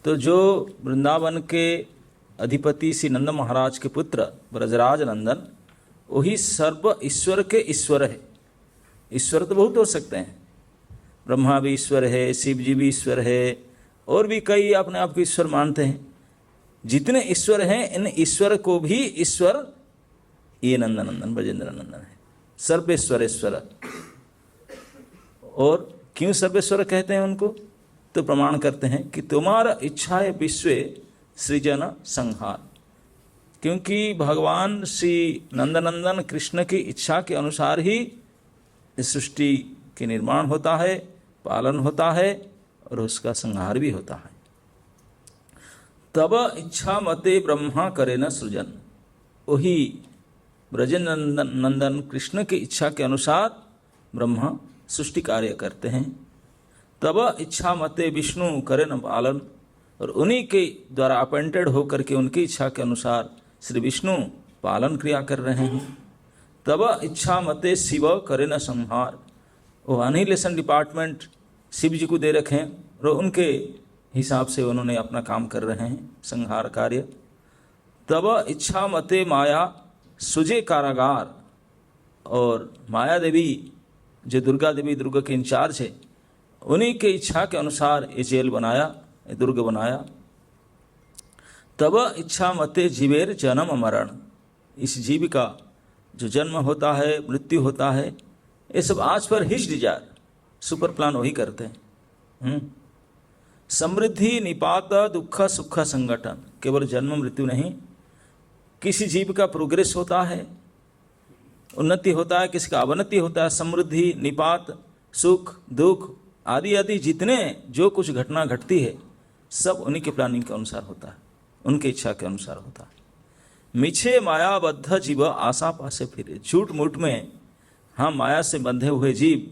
तो जो वृंदावन के अधिपति श्री नंद महाराज के पुत्र ब्रजराज नंदन, वही सर्व ईश्वर के ईश्वर है। ईश्वर तो बहुत हो सकते हैं, ब्रह्मा भी ईश्वर है, शिव जी भी ईश्वर है, और भी कई अपने आप को ईश्वर मानते हैं। जितने ईश्वर हैं, इन ईश्वर को भी ईश्वर ये नंदन ब्रजेंद्र नंदन है, सर्वेश्वरेश्वर। और क्यों सर्वेश्वर कहते हैं उनको? तो प्रमाण करते हैं कि तुम्हारा इच्छा है विश्व सृजन संहार, क्योंकि भगवान श्री नंदनंदन कृष्ण की इच्छा के अनुसार ही इस सृष्टि के निर्माण होता है, पालन होता है और उसका संहार भी होता है। तब इच्छा मते ब्रह्मा करे न सृजन, वही ब्रजेंद्र नंदन कृष्ण की इच्छा के अनुसार ब्रह्मा सृष्टि कार्य करते हैं। तब इच्छा मते विष्णु करे न पालन, और उन्हीं के द्वारा अपॉइंटेड होकर के उनकी इच्छा के अनुसार श्री विष्णु पालन क्रिया कर रहे हैं। तब इच्छा मते शिव करे न संहार, वो अनिहिलेशन डिपार्टमेंट शिव जी को दे रखे हैं और उनके हिसाब से उन्होंने अपना काम कर रहे हैं, संहार कार्य। तब इच्छा मते माया सुजे कारागार, और माया देवी जो दुर्गा देवी दुर्ग के इंचार्ज है, उन्हीं के इच्छा के अनुसार ये जेल बनाया, ये दुर्ग बनाया। तब इच्छा मते जीवेर जन्म मरण, इस जीव का जो जन्म होता है, मृत्यु होता है, ये सब आज पर हिज डिजायर सुपर प्लान वही करते हैं। समृद्धि निपात दुख सुख संगठन, केवल जन्म मृत्यु नहीं, किसी जीव का प्रोग्रेस होता है, उन्नति होता है, किसी का अवनति होता है। समृद्धि, निपात, सुख, दुख आदि आदि जितने जो कुछ घटना घटती है, सब उन्हीं के प्लानिंग के अनुसार होता है, उनके इच्छा के अनुसार होता है। मिछे मायाबद्ध जीव आशा पासे फिरे, झूठ मूठ में हम माया से बंधे हुए जीव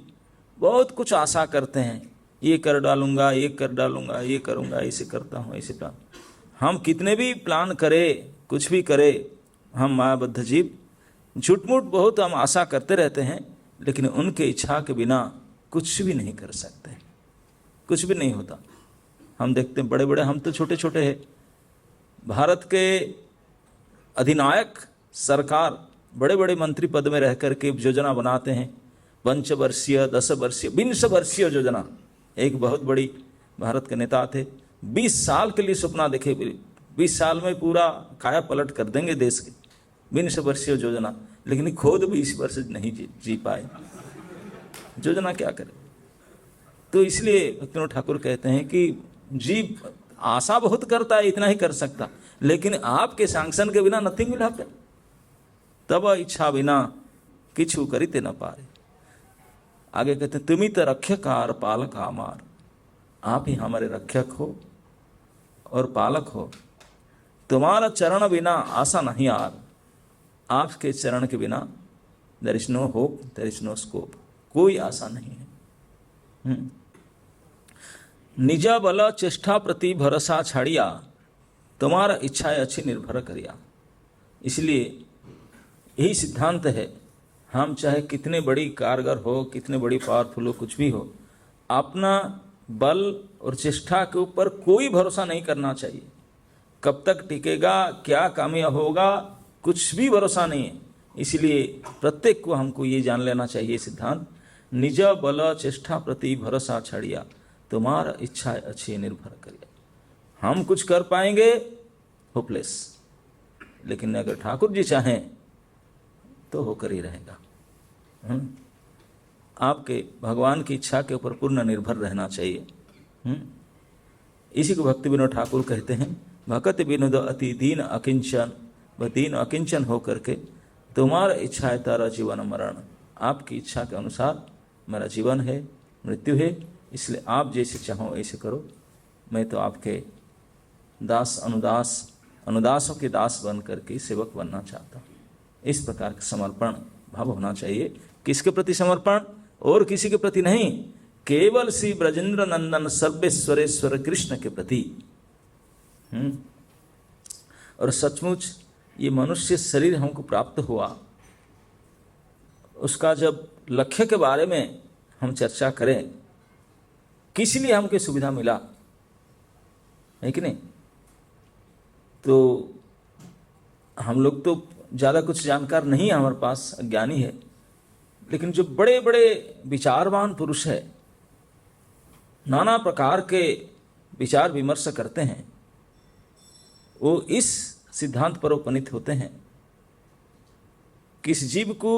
बहुत कुछ आशा करते हैं, ये कर डालूंगा, ये कर डालूंगा, ये करूंगा, ऐसे करता हूँ, ऐसे प्लान। हम कितने भी प्लान करें, कुछ भी करें, हम मायाबद्ध जीव झूठ मूठ बहुत हम आशा करते रहते हैं, लेकिन उनके इच्छा के बिना कुछ भी नहीं कर सकते, कुछ भी नहीं होता। हम देखते हैं बड़े बड़े, हम तो छोटे छोटे हैं, भारत के अधिनायक सरकार बड़े बड़े मंत्री पद में रह करके योजना बनाते हैं, 5 वर्षीय, 10 वर्षीय, 20 वर्षीय योजना। एक बहुत बड़ी भारत के नेता थे, 20 साल के लिए सपना देखे, 20 साल में पूरा काया पलट कर देंगे देश के, 20 वर्षीय योजना, लेकिन खुद 20 वर्ष नहीं जी पाए, योजना क्या करे। तो इसलिए भक्तिविनोद ठाकुर कहते हैं कि जीव आशा बहुत करता है, इतना ही कर सकता, लेकिन आपके सैंक्शन के बिना नथिंग विल हैपन। तब इच्छा बिना किछु करिते न पाए। आगे कहते हैं तुमित रक्षकार पालक आमार, आप ही हमारे रक्षक हो और पालक हो। तुम्हारा चरण बिना आशा नहीं आर, आपके चरण के बिना there is no hope, there is no scope, कोई आशा नहीं है। निजा बल चेष्टा प्रति भरोसा छाड़िया, तुम्हारा इच्छा अच्छी निर्भर करिया। इसलिए यही सिद्धांत है, हम चाहे कितने बड़ी कारगर हो, कितने बड़ी पावरफुल हो, कुछ भी हो, अपना बल और चेष्टा के ऊपर कोई भरोसा नहीं करना चाहिए। कब तक टिकेगा, क्या कामयाब होगा, कुछ भी भरोसा नहीं है। इसलिए प्रत्येक को हमको ये जान लेना चाहिए सिद्धांत, निज बल चेष्टा प्रति भरोसा छाड़िया, तुम्हारा इच्छा अच्छी निर्भर करिए। हम कुछ कर पाएंगे होपलेस, लेकिन अगर ठाकुर जी चाहें तो होकर ही रहेगा। आपके भगवान की इच्छा के ऊपर पूर्ण निर्भर रहना चाहिए। इसी को भक्तिविनोद ठाकुर कहते हैं, भक्ति विनोद अति दीन अकिंचन, वह दीन अकिंचन होकर के तुम्हारा इच्छा है तारा जीवन मरण, आपकी इच्छा के अनुसार मेरा जीवन है, मृत्यु है, इसलिए आप जैसे चाहो ऐसे करो। मैं तो आपके दास अनुदासों के दास बन करके सेवक बनना चाहता हूँ। इस प्रकार का समर्पण भाव होना चाहिए। किसके प्रति समर्पण? और किसी के प्रति नहीं, केवल श्री ब्रजेंद्र नंदन सर्वेश्वरेश्वर कृष्ण के प्रति। और सचमुच ये मनुष्य शरीर हमको प्राप्त हुआ, उसका जब लक्ष्य के बारे में हम चर्चा करें, किस लिए हमको सुविधा मिला, है कि नहीं? तो हम लोग तो ज़्यादा कुछ जानकार नहीं है, हमारे पास अज्ञानी है, लेकिन जो बड़े बड़े विचारवान पुरुष है, नाना प्रकार के विचार विमर्श करते हैं, वो इस सिद्धांत पर उपनीत होते हैं कि इस जीव को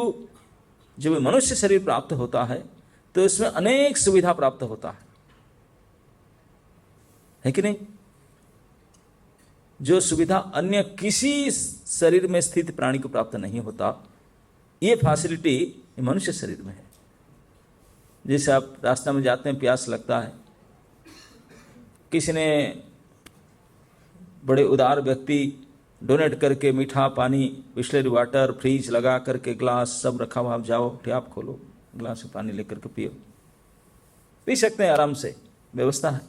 जब मनुष्य शरीर प्राप्त होता है तो इसमें अनेक सुविधा प्राप्त होता है कि नहीं? जो सुविधा अन्य किसी शरीर में स्थित प्राणी को प्राप्त नहीं होता, ये फैसिलिटी मनुष्य शरीर में है। जैसे आप रास्ता में जाते हैं, प्यास लगता है, किसी ने बड़े उदार व्यक्ति डोनेट करके मीठा पानी, बिस्लरी वाटर, फ्रीज लगा करके ग्लास सब रखा हुआ, आप जाओ टैप खोलो, ग्लास में पानी लेकर के पियो, पी सकते हैं आराम से, व्यवस्था है।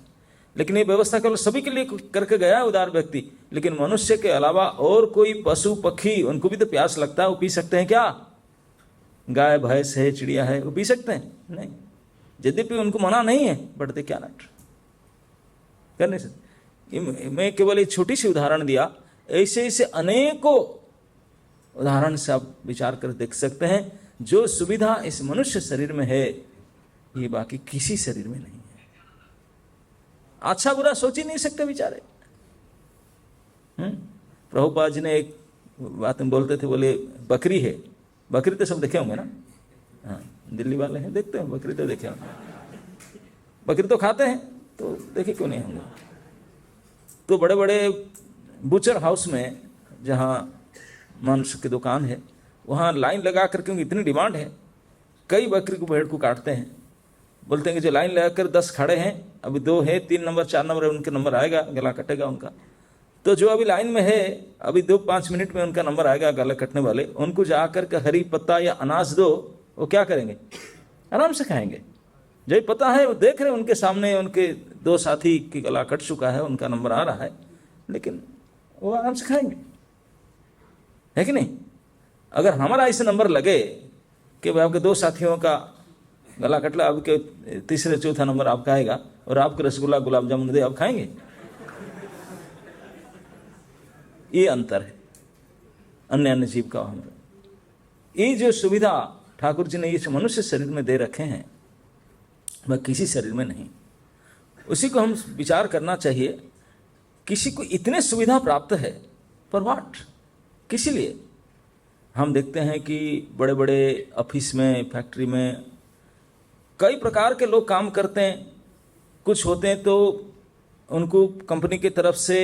लेकिन ये व्यवस्था केवल सभी के लिए करके गया है उदार व्यक्ति, लेकिन मनुष्य के अलावा और कोई पशु पक्षी, उनको भी तो प्यास लगता है, वो पी सकते हैं क्या? गाय भैंस है, चिड़िया है, वो पी सकते हैं? नहीं। यद्यपि उनको मना नहीं है, बट दे क्या नॉट कर नहीं सकते। मैं केवल एक छोटी सी उदाहरण दिया, ऐसे ऐसे अनेकों उदाहरण से आप विचार कर देख सकते हैं। जो सुविधा इस मनुष्य शरीर में है, ये बाकी किसी शरीर में नहीं है। अच्छा बुरा सोच ही नहीं सकते बेचारे। प्रभुपाद जी ने एक बात में बोलते थे, बोले बकरी है, बकरी तो सब देखे होंगे ना? हाँ, दिल्ली वाले हैं, देखते हैं बकरी तो देखे होंगे, बकरी तो खाते हैं, तो देखे क्यों नहीं होंगे? तो बड़े बड़े बुचर हाउस में जहाँ मांस की दुकान है, वहाँ लाइन लगा कर, क्योंकि इतनी डिमांड है, कई बकरी को भेड़ को काटते हैं। बोलते हैं कि जो लाइन लगाकर 10 खड़े हैं, अभी 2 है, 3 नंबर 4 नंबर है, उनके नंबर आएगा, गला कटेगा उनका। तो जो अभी लाइन में है, अभी 2-5 मिनट में उनका नंबर आएगा गला कटने वाले, उनको जाकर के हरी पत्ता या अनाज दो, वो क्या करेंगे? आराम से खाएंगे। जो पता है, वो देख रहे हैं उनके सामने, उनके 2 साथी की गला कट चुका है, उनका नंबर आ रहा है, लेकिन वो आराम से खाएंगे, है कि नहीं? अगर हमारा ऐसे नंबर लगे कि भाई आपके 2 साथियों का गला कटला, आपके तीसरे चौथा नंबर आपका आएगा, और आपको रसगुल्ला गुलाब जामुन दे, आप खाएंगे? ये अंतर है अन्य अन्य जीव का हमारा। ये जो सुविधा ठाकुर जी ने इस मनुष्य शरीर में दे रखे हैं, वह किसी शरीर में नहीं। उसी को हम विचार करना चाहिए। किसी को इतने सुविधा प्राप्त है, पर व्हाट, किसी लिए? हम देखते हैं कि बड़े बड़े ऑफिस में, फैक्ट्री में कई प्रकार के लोग काम करते हैं। कुछ होते हैं तो उनको कंपनी की तरफ से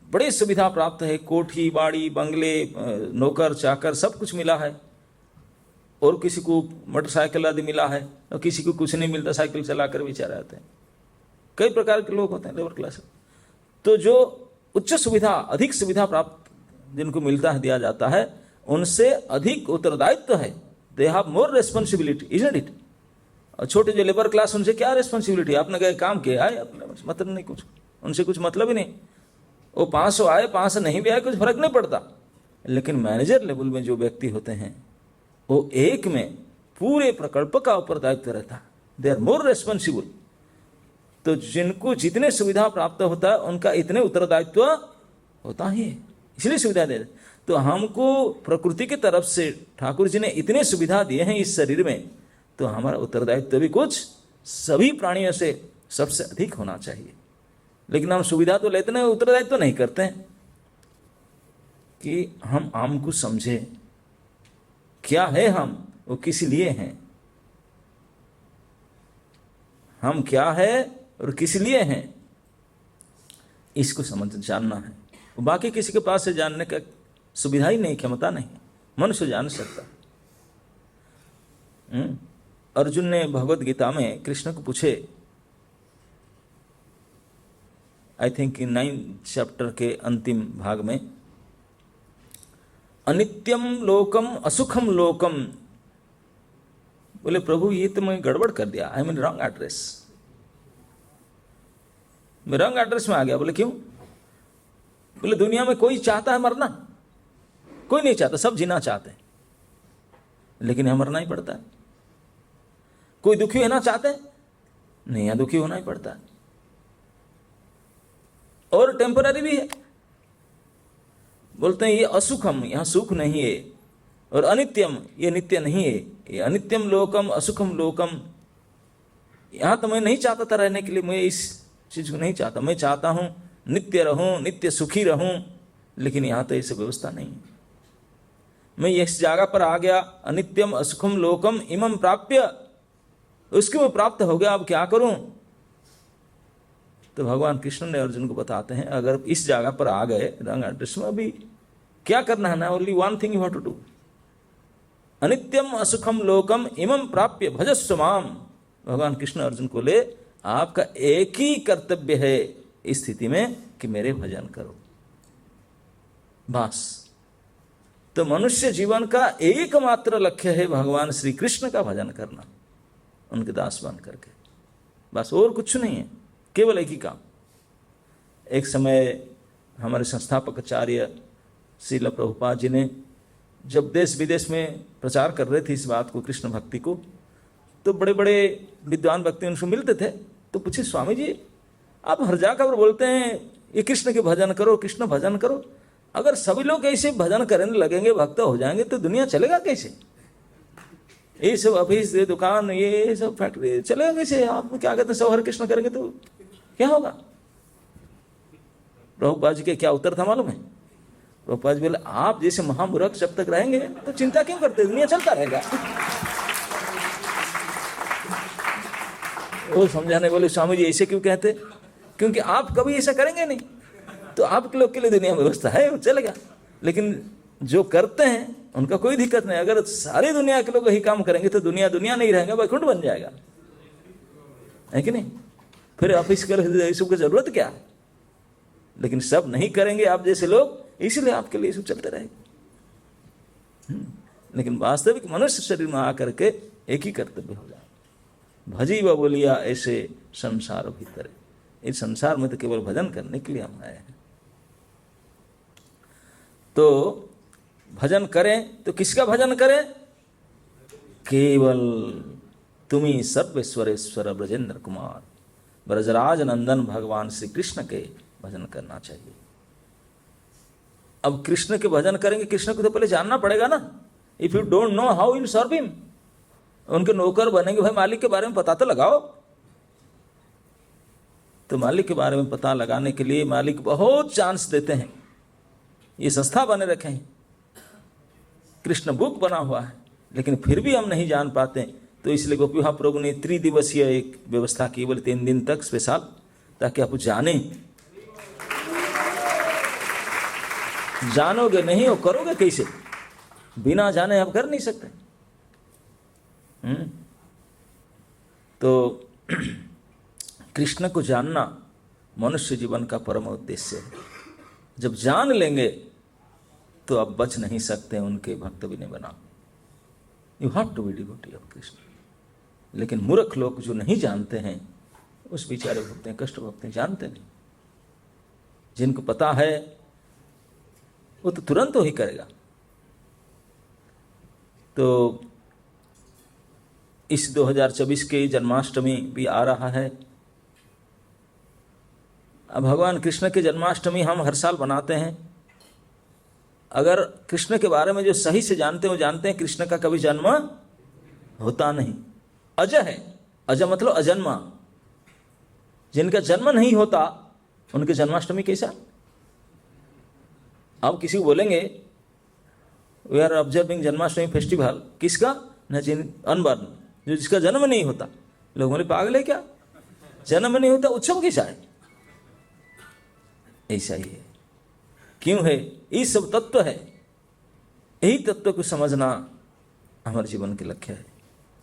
बड़ी सुविधा प्राप्त है, कोठी बाड़ी बंगले, नौकर चाकर सब कुछ मिला है, और किसी को मोटरसाइकिल आदि मिला है, और किसी को कुछ नहीं मिलता, साइकिल चलाकर बेचारे आते हैं। कई प्रकार के लोग होते हैं लेबर क्लास। तो जो उच्च सुविधा, अधिक सुविधा प्राप्त जिनको मिलता है, दिया जाता है, उनसे अधिक उत्तरदायित्व है। They have more responsibility, isn't it? और छोटे जो लेबर क्लास, उनसे क्या रेस्पॉन्सिबिलिटी? आपने गए काम किया है, अपने मतलब नहीं, कुछ उनसे कुछ मतलब ही नहीं। वो 500 आए 500 नहीं भी आए, कुछ फर्क नहीं पड़ता। लेकिन मैनेजर लेवल में जो व्यक्ति होते हैं, वो एक में पूरे प्रकल्प का उत्तरदायित्व रहता है। They are more responsible. तो जिनको जितने सुविधा प्राप्त होता है, उनका इतने उत्तरदायित्व होता ही है, इसलिए सुविधा दे। तो हमको प्रकृति की तरफ से ठाकुर जी ने इतने सुविधा दिए हैं इस शरीर में, तो हमारा उत्तरदायित्व भी कुछ सभी प्राणियों से सबसे अधिक होना चाहिए। लेकिन हम सुविधा तो लेते हैं, उत्तरदायित्व नहीं करते हैं कि हम आम को समझे क्या है, हम वो किस लिए हैं, हम क्या है और किस लिए हैं, इसको समझ जानना है। बाकी किसी के पास से जानने का सुविधा ही नहीं, क्षमता नहीं, मनुष्य जान सकता। अर्जुन ने भगवत गीता में कृष्ण को पूछे, I think in 9th chapter के अंतिम भाग में, अनित्यम लोकम असुखम लोकम। बोले प्रभु ये तो मैं गड़बड़ कर दिया, आई मीन रॉन्ग एड्रेस, मैं रॉन्ग एड्रेस में आ गया। बोले क्यों? बोले दुनिया में कोई चाहता है मरना? कोई नहीं चाहता, सब जीना चाहते हैं, लेकिन यहां मरना ही पड़ता है। कोई दुखी होना चाहते हैं? नहीं, यहां दुखी होना ही पड़ता है। और टेम्पररी भी है। बोलते हैं ये असुखम, यहाँ सुख नहीं है, और अनित्यम, ये नित्य नहीं है। ये अनित्यम लोकम असुखम लोकम, यहाँ तो मैं नहीं चाहता था रहने के लिए, मैं इस चीज को नहीं चाहता। मैं चाहता हूँ नित्य रहूं, नित्य सुखी रहूं, लेकिन यहाँ तो ऐसी व्यवस्था नहीं है। मैं इस जगह पर आ गया, अनित्यम असुखम लोकम इमम प्राप्य, उसके वो प्राप्त हो गया, अब क्या करूं? तो भगवान कृष्ण ने अर्जुन को बताते हैं, अगर इस जगह पर आ गए रंग में, अभी क्या करना है ना, only one thing you have to do, अनित्यम असुखम लोकम इमम प्राप्य भजस्व माम। भगवान कृष्ण अर्जुन को ले, आपका एक ही कर्तव्य है इस स्थिति में कि मेरे भजन करो, बस। तो मनुष्य जीवन का एकमात्र लक्ष्य है भगवान श्री कृष्ण का भजन करना, उनके दास बन करके, बस, और कुछ नहीं है, केवल एक ही काम। एक समय हमारे संस्थापक आचार्य श्रील प्रभुपाद जी ने जब देश विदेश में प्रचार कर रहे थे इस बात को, कृष्ण भक्ति को, तो बड़े बड़े विद्वान व्यक्ति उनसे मिलते थे, तो पूछे, स्वामी जी आप हर जगह बोलते हैं ये कृष्ण के भजन करो, कृष्ण भजन करो, अगर सभी लोग ऐसे भजन करने लगेंगे, भक्त हो जाएंगे, तो दुनिया चलेगा कैसे? ये सब ऑफिस, दुकान, ये सब फैक्ट्री चलेगा कैसे? आप क्या कहते हैं, सब हरे कृष्ण करेंगे तो क्या होगा? प्रभुपाद जी के क्या उत्तर था मालूम है? प्रभुपाद जी बोले, आप जैसे महामूर्ख जब तक रहेंगे तो चिंता क्यों करते, दुनिया चलता रहेगा। वो समझाने बोले, स्वामी जी ऐसे क्यों कहते? क्योंकि आप कभी ऐसा करेंगे नहीं, तो आपके लोग के लिए दुनिया में व्यवस्था है, वो चलेगा। लेकिन जो करते हैं उनका कोई दिक्कत नहीं। अगर सारी दुनिया के लोग यही काम करेंगे तो दुनिया दुनिया नहीं रहेगा, वैकुंठ बन जाएगा, है कि नहीं? फिर ऑफिस के सब की जरूरत क्या है? लेकिन सब नहीं करेंगे आप जैसे लोग, इसलिए आपके लिए सब चलते रहेगा। लेकिन वास्तविक मनुष्य शरीर में आकर के एक ही कर्तव्य हो जाए, भजी व बोलिया ऐसे संसार भीतर। इस संसार में तो केवल भजन करने के लिए हम आए हैं। तो भजन करें तो किसका भजन करें? केवल तुम्ही सर्वेश्वरेश्वर ब्रजेंद्र कुमार ब्रजराज नंदन भगवान श्री कृष्ण के भजन करना चाहिए। अब कृष्ण के भजन करेंगे, कृष्ण को तो पहले जानना पड़ेगा ना। If you don't know how you serve him, उनके नौकर बनेंगे, भाई मालिक के बारे में पता तो लगाओ। तो मालिक के बारे में पता लगाने के लिए मालिक बहुत चांस देते हैं। ये संस्था बने रखे हैं, कृष्ण बुक बना हुआ है, लेकिन फिर भी हम नहीं जान पाते। तो इसलिए गोपी महाप्रभु ने त्रिदिवसीय एक व्यवस्था की, बोले 3 दिन तक स्पेशल, ताकि आप जाने। जानोगे नहीं हो, करोगे कैसे? बिना जाने आप कर नहीं सकते। तो कृष्ण को जानना मनुष्य जीवन का परम उद्देश्य है। जब जान लेंगे तो आप बच नहीं सकते उनके भक्त भी नहीं बना। You have to be devotee of Krishna. लेकिन मूर्ख लोग जो नहीं जानते हैं, उस बेचारे भुगते हैं, कष्ट भुगते हैं, जानते नहीं। जिनको पता है वो तो तुरंत ही करेगा। तो इस 2024 के जन्माष्टमी भी आ रहा है। अब भगवान कृष्ण की जन्माष्टमी हम हर साल बनाते हैं। अगर कृष्ण के बारे में जो सही से जानते हैं, वो जानते हैं कृष्ण का कभी जन्म होता नहीं, अजय है। अजय मतलब अजन्मा। जिनका जन्म नहीं होता उनकी जन्माष्टमी कैसा? आप किसी को बोलेंगे we are observing Janmashtami festival, किसका? न अनबर्न, जो जिसका जन्म नहीं होता। लोग बोले पागल है क्या, जन्म नहीं होता उत्सव कैसा है? ऐसा ही है। क्यों है? ये सब तत्व है। यही तत्व को समझना हमारे जीवन के लक्ष्य है।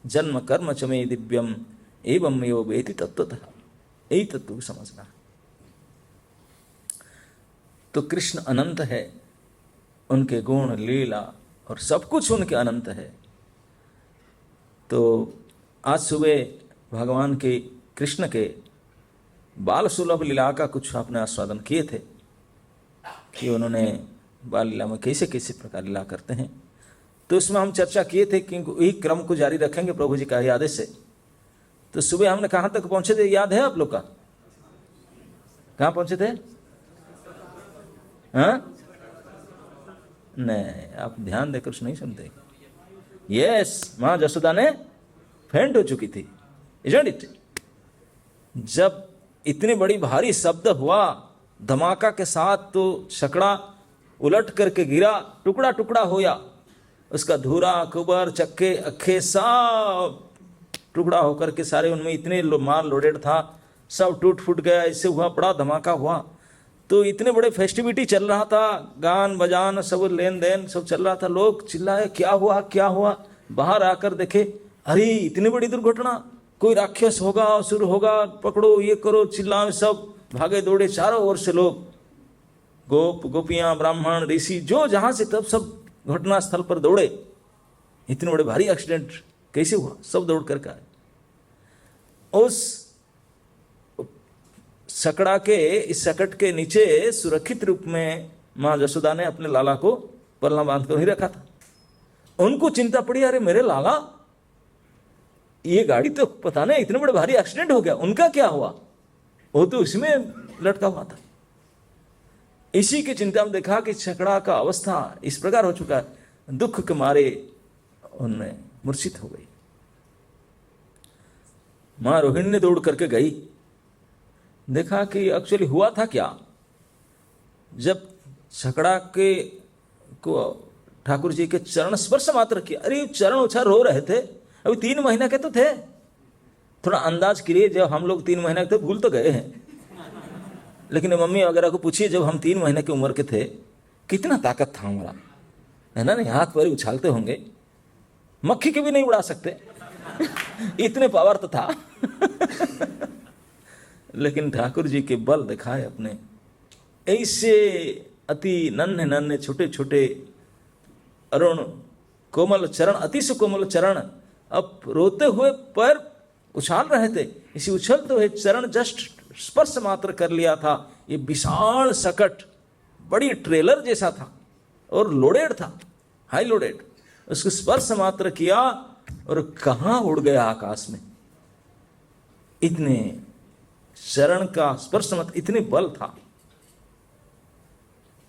जन्म कर्म च मे दिव्यम एवं यो वेति तत्वतः, यही तत्व को समझना। तो कृष्ण अनंत है, उनके गुण लीला और सब कुछ उनके अनंत है। तो आज सुबह भगवान के कृष्ण के बाल सुलभ लीला का कुछ आपने आस्वादन किए थे कि उन्होंने बाल लीला में कैसे कैसे प्रकार लीला करते हैं। तो इसमें हम चर्चा किए थे कि यही क्रम को जारी रखेंगे प्रभु जी का आदेश से। तो सुबह हमने कहाँ तक पहुँचे थे, याद है आप लोग का? कहाँ पहुँचे थे? हाँ, नहीं, आप ध्यान देकर नहीं सुनते। यस, मां जसोदा ने फेंट हो चुकी थी, इजंट इट? जब इतनी बड़ी भारी शब्द हुआ धमाका के साथ, तो छकड़ा उलट करके गिरा, टुकड़ा टुकड़ा होया, उसका धूरा कुबर चक्के अखे सब टुकड़ा होकर के सारे, उनमें इतने माल लोडेड था, सब टूट फूट गया। ऐसे हुआ, बड़ा धमाका हुआ। तो इतने बड़े फेस्टिविटी चल रहा था, गान बजान सब लेन देन सब चल रहा था। लोग चिल्लाए, क्या हुआ क्या हुआ? बाहर आकर देखे, अरे इतनी बड़ी दुर्घटना, कोई राक्षस होगा, असुर होगा, पकड़ो, ये करो, चिल्लाए, सब भागे दौड़े चारों ओर से लोग, गोप गोपियां, ब्राह्मण, ऋषि, जो जहां से तब सब घटना स्थल पर दौड़े। इतने बड़े भारी एक्सीडेंट कैसे हुआ? सब दौड़ करके आए। उस सकड़ा के, इस सकट के नीचे सुरक्षित रूप में मां जसोदा ने अपने लाला को पलना बांध कर ही रखा था। उनको चिंता पड़ी, अरे मेरे लाला, ये गाड़ी तो पता नहीं इतने बड़े भारी एक्सीडेंट हो गया, उनका क्या हुआ? वो तो इसमें लटका हुआ था। इसी की चिंता में देखा कि छकड़ा का अवस्था इस प्रकार हो चुका है, दुख के मारे उनमें मूर्छित हो गई। मां रोहिणी ने दौड़ करके गई, देखा कि एक्चुअली हुआ था क्या। जब छकड़ा के को ठाकुर जी के चरण स्पर्श मात्र किया, अरे चरण उछार रो रहे थे, अभी 3 महीना के तो थे। थोड़ा अंदाज करिए, जब हम लोग 3 महीने के थे, भूल तो गए हैं, लेकिन मम्मी वगैरह को पूछिए, जब हम 3 महीने की उम्र के थे, कितना ताकत था हमारा, है ना? नहीं, हाथ पैर उछालते होंगे, मक्खी के भी नहीं उड़ा सकते इतने पावर तो था लेकिन ठाकुर जी के बल दिखाए अपने। ऐसे अति नन्हे नन्हे छोटे छोटे अरुण कोमल चरण, अति से कोमल चरण, अब रोते हुए पैर उछाल रहे थे। इसी उछलते हुए चरण जस्ट स्पर्श मात्र कर लिया था। ये विशाल सकट बड़ी ट्रेलर जैसा था और लोडेड था, हाई लोडेड। उसको स्पर्श मात्र किया और कहां उड़ गया आकाश में। इतने चरण का स्पर्श मत, इतने बल था।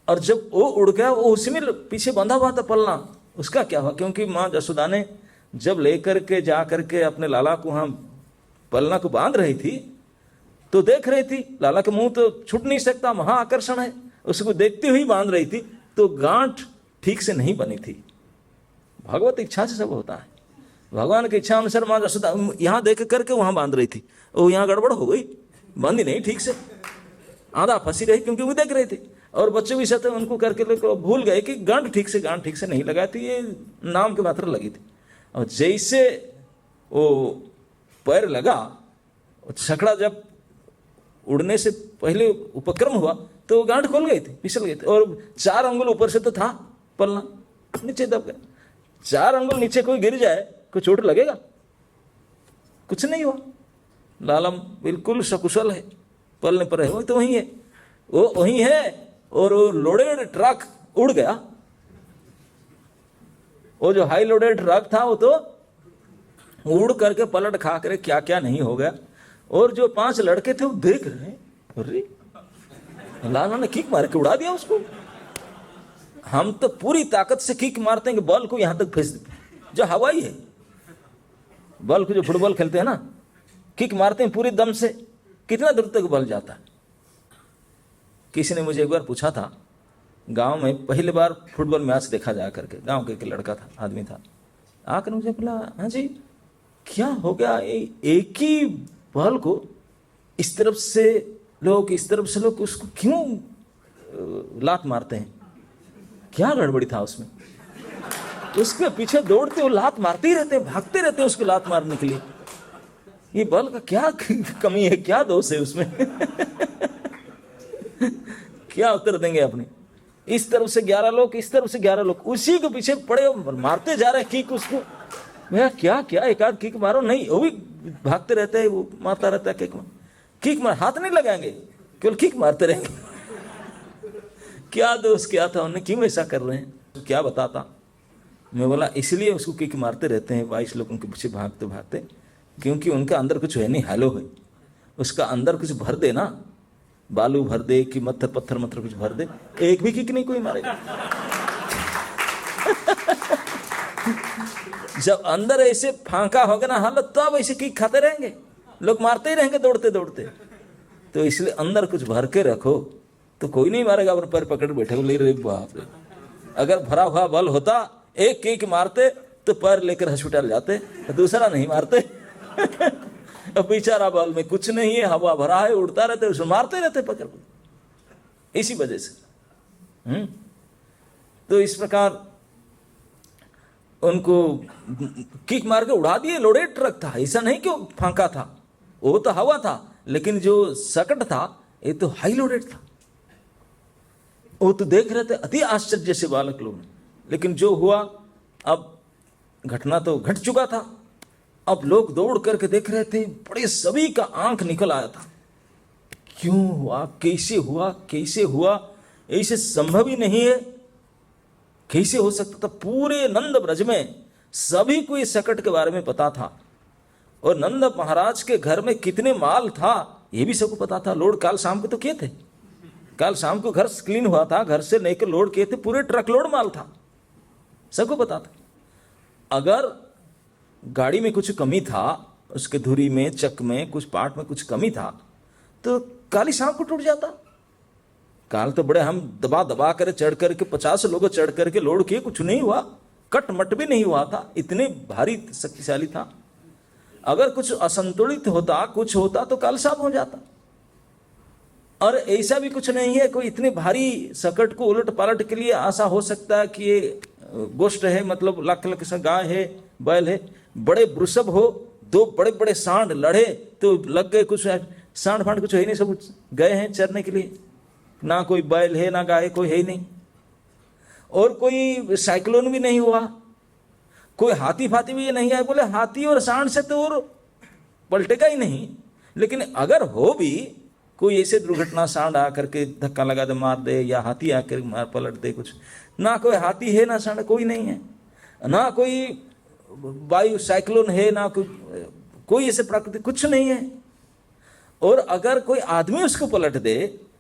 और जब वो उड़ गया, वो उसी में पीछे बंधा हुआ था पलना, उसका क्या हुआ? क्योंकि मां जसोदा ने जब लेकर के जा करके अपने लाला को वहां पलना को बांध रही थी, तो देख रही थी लाला के मुंह तो छूट नहीं सकता, महाआकर्षण है, उसको देखते हुए बांध रही थी, तो गांठ ठीक से नहीं बनी थी। भगवत इच्छा से सब होता है, भगवान की इच्छा अनुसार मां जसोदा यहां देख करके वहां बांध रही थी, वो यहां गड़बड़ हो गई, बांधी नहीं ठीक से, आधा फंसी रही, क्योंकि वो देख रहे थे। और बच्चे भी साथ उनको करके भूल गए कि गांठ ठीक से नहीं लगाई थी, ये नाम के मात्र लगी थी। और जैसे वो पैर लगा, छकड़ा जब उड़ने से पहले उपक्रम हुआ, तो वो गांठ खोल गई थी, फिसल गई थी। और 4 अंगुल ऊपर से तो था पलना, नीचे दब गया। 4 अंगुल नीचे कोई गिर जाए, कोई चोट लगेगा? कुछ नहीं हुआ। लालम बिल्कुल सकुशल है, पलने पर है, वो तो वही है, वो वही है। और वो लोडेड ट्रक उड़ गया, वो जो हाई लोडेड ट्रक था वो तो उड़ करके पलट खा करे क्या क्या नहीं हो गया। और जो 5 लड़के थे वो देख रहे हैं, अरे लाला ने किक मार के उड़ा दिया उसको। हम तो पूरी ताकत से किक मारते हैं कि बॉल को यहां तक फेंक देते, जो हवाई है बॉल को, जो फुटबॉल खेलते हैं ना, किक मारते हैं पूरी दम से, कितना दूर तक बॉल जाता है। किसी ने मुझे एक बार पूछा था, गांव में पहली बार फुटबॉल मैच देखा जा करके, गांव के लड़का था, आदमी था, आकर मुझे बोला, हाँ जी क्या हो गया, एक ही बॉल को इस तरफ से लोग, इस तरफ से लोग उसको क्यों लात मारते हैं, क्या गड़बड़ी था उसमें? उसके पीछे दौड़ते हो, लात मारते ही रहते, भागते रहते उसको लात मारने के लिए। ये बॉल का क्या कमी है, क्या दोष है उसमें क्या उत्तर देंगे अपने? इस तरफ से 11 लोग, इस तरफ से 11 लोग, उसी के पीछे पड़े मारते जा रहे किक उसको। भैया क्या क्या, एक आध किक मारो, नहीं, वो भी भागते रहते हैं, वो मारता रहता है किक मार, हाथ नहीं लगाएंगे, केवल किक मारते रहेंगे। क्या दोष क्या था उन्हें, क्यों ऐसा कर रहे हैं? तो क्या बताता मैं? बोला इसलिए उसको किक मारते रहते हैं 22 लोग उनके पीछे भागते भागते, क्योंकि उनका अंदर कुछ है नहीं, हेलो है, उसका अंदर कुछ भर देना बालू भर दे कि मत्थर पत्थर मत्थर कुछ भर दे, एक भी किक नहीं कोई मारेगा। जब अंदर ऐसे फांका होगा ना हालत, तो अब ऐसे किक खाते रहेंगे, लोग मारते ही रहेंगे दौड़ते दौड़ते। तो इसलिए अंदर कुछ भर के रखो तो कोई नहीं मारेगा, अपने पैर पकड़ बैठे बोले रे बाप रे। अगर भरा हुआ बल होता, एक किक मारते तो पैर लेकर हॉस्पिटल जाते, दूसरा नहीं मारते। अब बेचारा बल में कुछ नहीं है, हवा भरा है, उड़ता रहते, उसमें मारते रहते पकड़, इसी वजह से। तो इस प्रकार उनको किक मार के उड़ा दिए। लोडेड ट्रक था, ऐसा नहीं कि फांका था, वो तो हवा था, लेकिन जो सकट था ये तो हाई लोडेड था। वो तो देख रहे थे अति आश्चर्य से बालक लोग। लेकिन जो हुआ, अब घटना तो घट चुका था, अब लोग दौड़ करके देख रहे थे, बड़े सभी का आंख निकल आया था। क्यों हुआ, कैसे हुआ, कैसे हुआ, ऐसे संभव ही नहीं है, कैसे हो सकता था। पूरे नंद ब्रज में सभी को इस सकट के बारे में पता था, और नंद महाराज के घर में कितने माल था ये भी सबको पता था। लोड काल शाम को तो किए थे, काल शाम को घर क्लीन हुआ था, घर से लेकर लोड किए थे, पूरे ट्रक लोड माल था, सबको पता था। अगर गाड़ी में कुछ कमी था, उसके धुरी में, चक में, कुछ पार्ट में कुछ कमी था, तो काली शाम को टूट जाता। काल तो बड़े हम दबा दबा कर चढ़ करके 50 लोग चढ़ करके लोड किए, कुछ नहीं हुआ, कट मट भी नहीं हुआ था, इतने भारी शक्तिशाली था। अगर कुछ असंतुलित होता, कुछ होता तो काल साफ हो जाता। और ऐसा भी कुछ नहीं है, कोई इतने भारी सकट को उलट पालट के लिए आशा हो सकता है कि ये गोष्ठ है, मतलब लाख लाख गाय है, बैल है, बड़े वृषभ हो, दो बड़े बड़े सांड लड़े तो लग गए, कुछ सांड फांड कुछ है नहीं, सब गए हैं चरने के लिए, ना कोई बैल है ना गाय, कोई है ही नहीं। और कोई साइक्लोन भी नहीं हुआ, कोई हाथी फाती भी ये नहीं आए। बोले हाथी और सांड से तो और पलटेगा ही नहीं, लेकिन अगर हो भी कोई ऐसे दुर्घटना, सांड आकर के धक्का लगा दे, मार दे, या हाथी आकर मार पलट दे, कुछ ना कोई हाथी है ना सांड, कोई नहीं है, ना कोई वायु साइक्लोन है, ना कोई ऐसे प्राकृतिक कुछ नहीं है। और अगर कोई आदमी उसको पलट दे,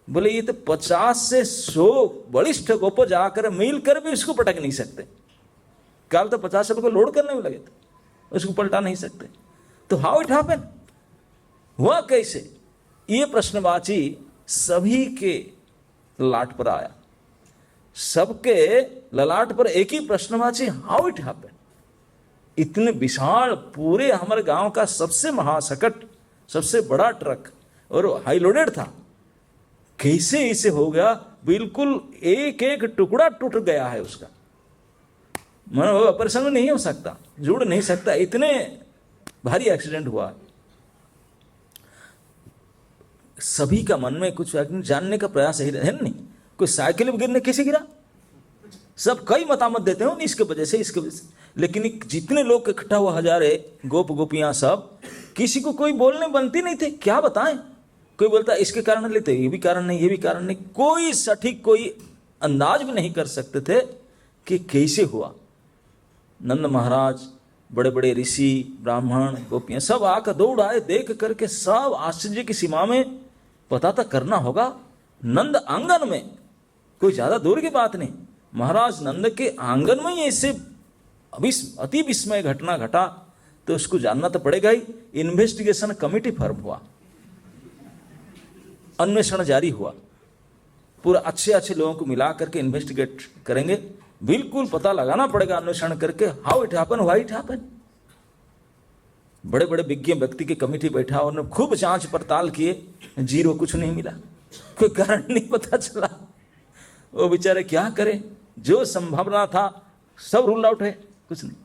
बोले ये तो 50 से 100 बलिष्ठ गोप जाकर मिल कर भी उसको पटक नहीं सकते। काल तो 50 लोग लोड करने में लगे थे, उसको पलटा नहीं सकते। तो हाउ इट हैपन, हुआ कैसे, ये प्रश्नवाची सभी के ललाट पर आया। सबके ललाट पर एक ही प्रश्नवाची, हाउ इट हैपन। इतने विशाल, पूरे हमारे गांव का सबसे महासकट, सबसे बड़ा ट्रक, और हाई लोडेड था, कैसे इसे हो गया। बिल्कुल एक एक टुकड़ा टूट गया है उसका, मतलब ऑपरेशन नहीं हो सकता, जुड़ नहीं सकता, इतने भारी एक्सीडेंट हुआ। सभी का मन में कुछ जानने का प्रयास है नहीं। कोई साइकिल गिरने कैसे गिरा, सब कई मतामत देते हो, इसके वजह से, इसके वजह से। लेकिन जितने लोग इकट्ठा हुआ, हजारे गोप गोपियां, सब, किसी को कोई बोलने बनती नहीं थे, क्या बताएं। कोई बोलता इसके कारण लेते, ये भी कारण नहीं, ये भी कारण नहीं, कोई सटीक कोई अंदाज भी नहीं कर सकते थे कि कैसे हुआ। नंद महाराज, बड़े बड़े ऋषि, ब्राह्मण, गोपियां सब आकर दौड़ आए, देख करके सब आश्चर्य की सीमा में। पता तो करना होगा, नंद आंगन में, कोई ज्यादा दूर की बात नहीं, महाराज नंद के आंगन में ही ऐसे अति विस्मय घटना घटा, तो उसको जानना तो पड़ेगा ही। इन्वेस्टिगेशन कमेटी फॉर्म हुआ, अन्वेषण जारी हुआ, पूरा अच्छे अच्छे लोगों को मिला करके इन्वेस्टिगेट करेंगे, बिल्कुल पता लगाना पड़ेगा अन्वेषण करके, how it happen, why it happen. बड़े बड़े विज्ञ व्यक्ति की कमेटी बैठा, उन्होंने खूब जांच पड़ताल किए, जीरो, कुछ नहीं मिला, कोई कारण नहीं पता चला। वो बेचारे क्या करें, जो संभावना था सब रूल आउट है, कुछ नहीं।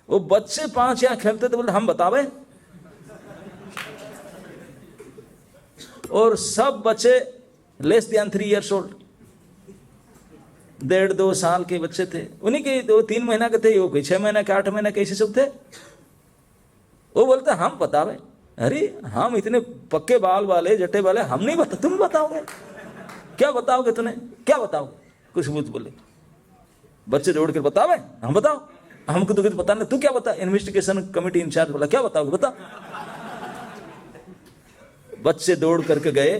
वो बच्चे 5 यहाँ खेलते थे, बोलते हम बतावे, और सब बच्चे लेस देन 3 years old, 1.5-2 साल के बच्चे थे। उन्हीं के 2-3 महीना के थे, वो कोई 6 महीना के, 8 महीना के, ऐसे सब थे। वो बोलते हम बतावे, अरे हम इतने पक्के बाल वाले, जटे वाले, हम नहीं बता, तुम बताओगे, क्या बताओगे, तूने क्या बताओगे, कुछ बुत बोले। बच्चे दौड़ कर बतावे, हम बताओ, हमको तो कुछ पता नहीं, तू क्या बता। इन्वेस्टिगेशन कमेटी इंचार्ज बोला क्या बताओगे, बता। बच्चे दौड़ करके गए,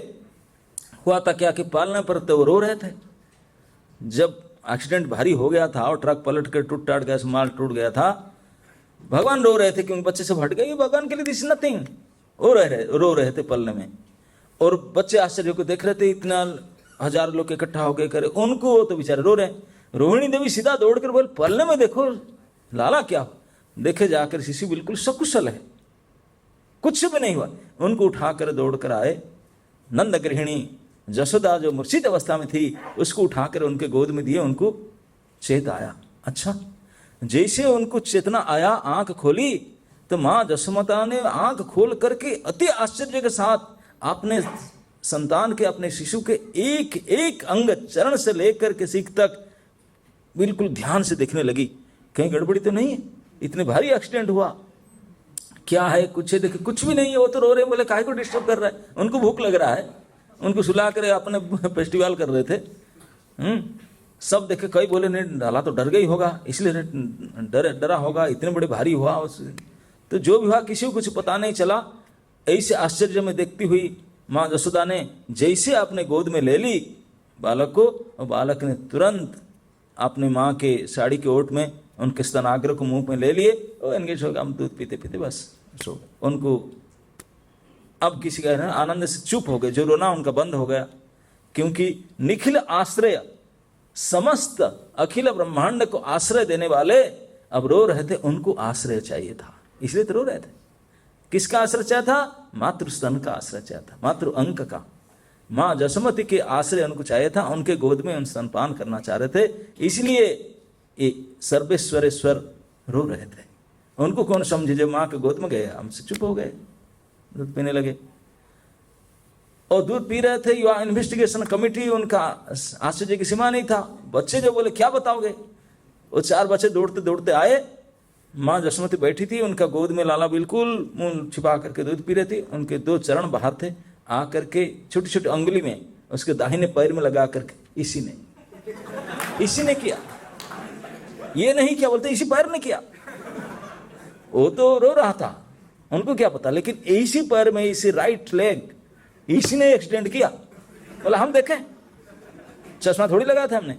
हुआ था क्या कि पालने पर तो वो रो रहे थे। जब एक्सीडेंट भारी हो गया था और ट्रक पलट कर टूट टाट गया, माल टूट गया था, भगवान रो रहे थे क्योंकि बच्चे से हट गए। भगवान के लिए दिस नथिंग, रो रहे थे पलने में। और बच्चे आश्चर्य को देख रहे थे, इतना 1000 लोग इकट्ठा हो गए करे उनको, वो तो बेचारे रो रहे। रोहिणी देवी सीधा दौड़कर बोले पलने में देखो लाला क्या हो। देखे जाकर शिशु बिल्कुल सकुशल है, कुछ भी नहीं हुआ। उनको उठाकर दौड़कर आए। नंद गृहिणी जसोदा जो मूर्छित अवस्था में थी उसको उठाकर उनके गोद में दिए, उनको चेत आया। अच्छा, जैसे उनको चेतना आया, आंख खोली, तो माँ जसोमता ने आंख खोल करके अति आश्चर्य के साथ अपने संतान के, अपने शिशु के एक एक अंग, चरण से लेकर के सीख तक बिल्कुल ध्यान से देखने लगी। कहीं गड़बड़ी तो नहीं है, इतने भारी एक्सीडेंट हुआ, क्या है कुछ है, देखे कुछ भी नहीं है। वो तो रो रहे, बोले काहे को डिस्टर्ब कर रहा है, उनको भूख लग रहा है। उनको सुला कर अपने फेस्टिवल कर रहे थे। सब देखे, कई बोले नहीं डाला तो डर गई होगा, इसलिए डरा होगा, इतने बड़े भारी हुआ। तो जो भी हुआ किसी को कुछ पता नहीं चला। ऐसे आश्चर्य में देखती हुई माँ जसोदा ने जैसे अपने गोद में ले ली बालक को, और बालक ने तुरंत अपने माँ के साड़ी के ओट में उनके स्तनाग्र को मुंह में ले लिए और एंगेज हो गया। हम दूध पीते पीते बस सो उनको अब किसी का आनंद से चुप हो गए, जो रोना उनका बंद हो गया। क्योंकि निखिल आश्रय, समस्त अखिल ब्रह्मांड को आश्रय देने वाले अब रो रहे थे, उनको आश्रय चाहिए था, इसलिए तो रो रहे थे। किसका आश्रय चाहिए था? मातृ स्तन का आश्रय चाहिए था, मातृ अंक का। माँ जसोमती के आश्रय उनको चाहिए था, उनके गोद में उन स्तनपान करना चाह रहे थे, इसलिए ये सर्वेश्वरेश्वर रो रहे थे। उनको कौन समझे, जब माँ के गोद में गए हमसे चुप हो गए, दूध पीने लगे। और दूध पी रहे थे, युवा इन्वेस्टिगेशन कमेटी, उनका आश्चर्य की सीमा नहीं था। बच्चे जो बोले क्या बताओगे, वो 4 बच्चे दौड़ते दौड़ते आए। माँ जसोमती बैठी थी, उनका गोद में लाला बिल्कुल मुंह छिपा करके दूध पी रही थी। उनके 2 चरण बाहर थे, आ करके छोटी छोटी अंगुली में उसके दाहिने पैर में लगा करके इसी ने किया, ये नहीं क्या बोलते, इसी पैर ने किया। वो तो रो रहा था, उनको क्या पता, लेकिन इसी पैर में, इसी राइट लेग, इसी ने एक्सीडेंट किया। बोला हम देखें, चश्मा थोड़ी लगाया था हमने,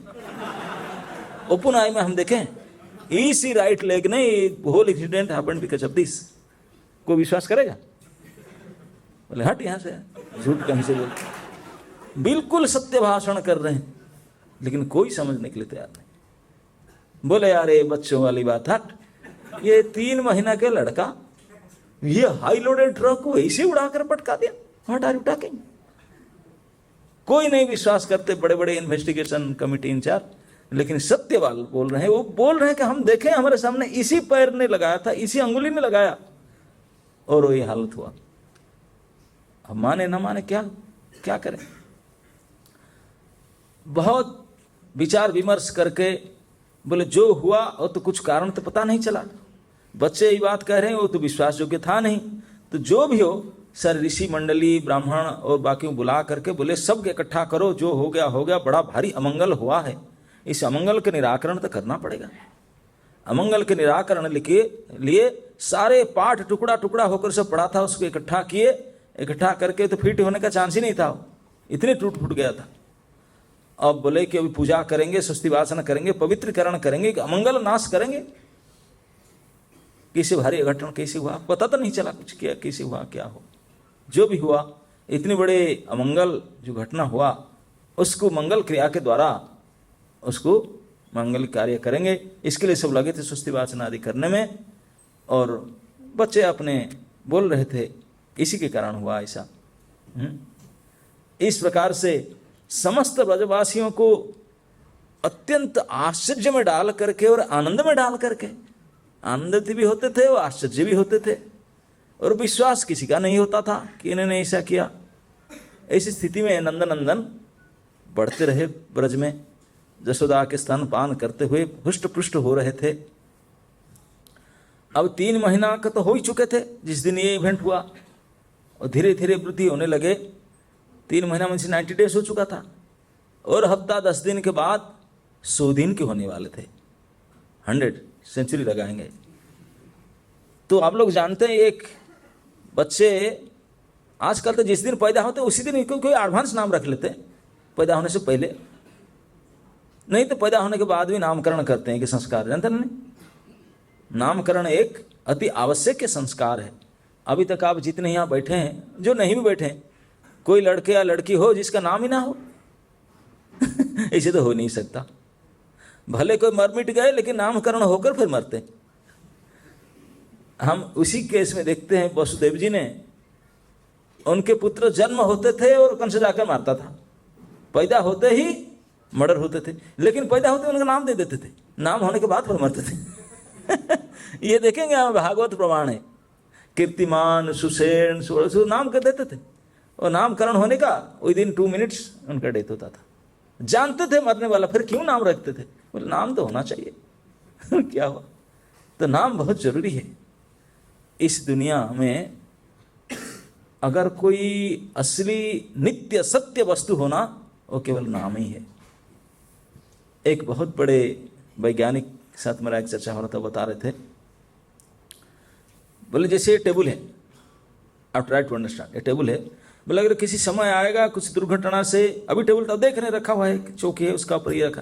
ओपन आई में हम देखें, इसी राइट लेग ने whole accident happened because of this. कोई विश्वास करेगा? बोले हट यहां से, झूठ कहीं से बोल, बिल्कुल सत्य भाषण कर रहे हैं, लेकिन कोई समझने के लिए तैयार नहीं। बोले यार ये बच्चों वाली बात, हट, ये 3 महीना के लड़का ये हाई लोडेड ट्रक को ऐसे उड़ाकर पटका दिया, व्हाट आर यू टॉकिंग। कोई नहीं विश्वास करते, बड़े बड़े इन्वेस्टिगेशन कमेटी इंचार्ज, लेकिन सत्यवाल बोल रहे हैं, वो बोल रहे हैं कि हम देखें, हमारे सामने इसी पैर ने लगाया था, इसी अंगुली ने लगाया, और वही हालत हुआ। अब माने ना माने क्या करें। बहुत विचार विमर्श करके बोले जो हुआ वो तो कुछ कारण तो पता नहीं चला, बच्चे ये बात कह रहे हैं, वो तो विश्वास योग्य था नहीं। तो जो भी हो, सर ऋषि मंडली, ब्राह्मण और बाकी बुला करके बोले सब इकट्ठा करो, जो हो गया, बड़ा भारी अमंगल हुआ है, इस अमंगल के निराकरण तो करना पड़ेगा। अमंगल के निराकरण के लिए सारे पाठ टुकड़ा टुकड़ा होकर सब पड़ा था, उसको इकट्ठा किए, इकट्ठा करके तो फिट होने का चांस ही नहीं था, इतने टूट फूट गया था। अब बोले कि अभी पूजा करेंगे, स्वस्ति वासना करेंगे, पवित्रीकरण करेंगे, कि अमंगल नाश करेंगे। कैसे भारी घटना कैसे हुआ पता तो नहीं चला, कुछ किया कैसे हुआ क्या हो, जो भी हुआ, इतने बड़े अमंगल जो घटना हुआ उसको मंगल क्रिया के द्वारा उसको मंगल कार्य करेंगे, इसके लिए सब लगे थे स्वस्ति वाचन आदि करने में। और बच्चे अपने बोल रहे थे, इसी के कारण हुआ ऐसा। इस प्रकार से समस्त ब्रजवासियों को अत्यंत आश्चर्य में डाल करके और आनंद में डाल करके, आनंदित भी होते थे और आश्चर्य भी होते थे, और विश्वास किसी का नहीं होता था कि इन्होंने ऐसा किया। ऐसी स्थिति में नंदनंदन बढ़ते रहे ब्रज में, जशोदा के स्तनपान करते हुए हुष्ट पुष्ट हो रहे थे। अब 3 महीना का तो हो ही चुके थे जिस दिन ये इवेंट हुआ, और धीरे धीरे वृद्धि होने लगे। 3 महीना में 90 डेज हो चुका था, और हफ्ता 10 दिन के बाद 100 दिन के होने वाले थे, 100 सेंचुरी लगाएंगे। तो आप लोग जानते हैं, एक बच्चे आजकल तो जिस दिन पैदा होते उसी दिन कोई एडवांस नाम रख लेते हैं पैदा होने से पहले, नहीं तो पैदा होने के बाद भी नामकरण करते हैं कि संस्कार, जानते नहीं? नामकरण एक अति आवश्यक संस्कार है। अभी तक आप जितने यहाँ बैठे हैं, जो नहीं भी बैठे हैं, कोई लड़के या लड़की हो जिसका नाम ही ना हो ऐसे तो हो नहीं सकता। भले कोई मर मिट गए लेकिन नामकरण होकर फिर मरते। हम उसी केस में देखते हैं वसुदेव जी ने, उनके पुत्र जन्म होते थे और कंस जाकर मारता था, पैदा होते ही मर्डर होते थे, लेकिन पैदा होते उनका नाम दे देते थे, नाम होने के बाद फिर मरते थे ये देखेंगे हम, भागवत प्रमाण है। कीर्तिमान, सुसेन, नाम कर देते थे, और नामकरण होने का वही दिन 2 मिनट्स उनका डेथ होता था। जानते थे मरने वाला, फिर क्यों नाम रखते थे? बोले नाम तो होना चाहिए क्या हुआ? तो नाम बहुत जरूरी है। इस दुनिया में अगर कोई असली नित्य सत्य वस्तु होना, वो केवल नाम ही है। एक बहुत बड़े वैज्ञानिक साथ मेरा एक चर्चा हो रहा था, बता रहे थे, बोले जैसे टेबल है, आप ट्राई टू अंडरस्टैंड, ये टेबल है, बोले अगर किसी समय आएगा कुछ दुर्घटना से, अभी टेबल तो देख रहे रखा हुआ है, चौकी है उसका ऊपर ये रखा,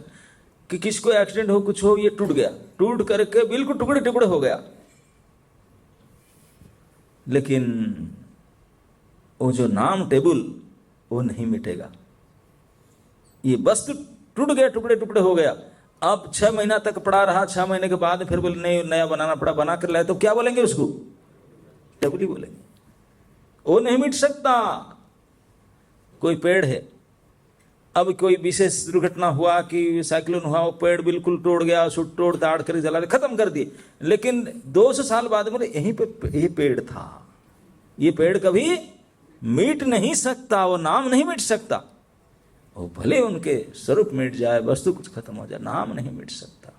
कि किसको एक्सीडेंट हो, कुछ हो, ये टूट गया, टूट करके बिल्कुल टुकड़े टुकड़े हो गया, लेकिन वो जो नाम टेबल वो नहीं मिटेगा। ये वस्तु टूट गया, टुकड़े टुकड़े हो गया, अब 6 महीना तक पड़ा रहा, 6 महीने के बाद फिर बोले नहीं नया बनाना पड़ा, बना कर लाए, तो क्या बोलेंगे उसको? टेबल ही बोलेंगे, वो नहीं मिट सकता। कोई पेड़ है, अब कोई विशेष दुर्घटना हुआ कि साइक्लोन हुआ, वो पेड़ बिल्कुल टूट गया, उसको तोड़ ताड़ कर जला खत्म कर दिए, लेकिन 200 साल बाद बोले यहीं पे ये पेड़ था, ये पेड़ कभी मिट नहीं सकता, वो नाम नहीं मिट सकता। वो भले उनके स्वरूप मिट जाए, वस्तु कुछ खत्म हो जाए, नाम नहीं मिट सकता।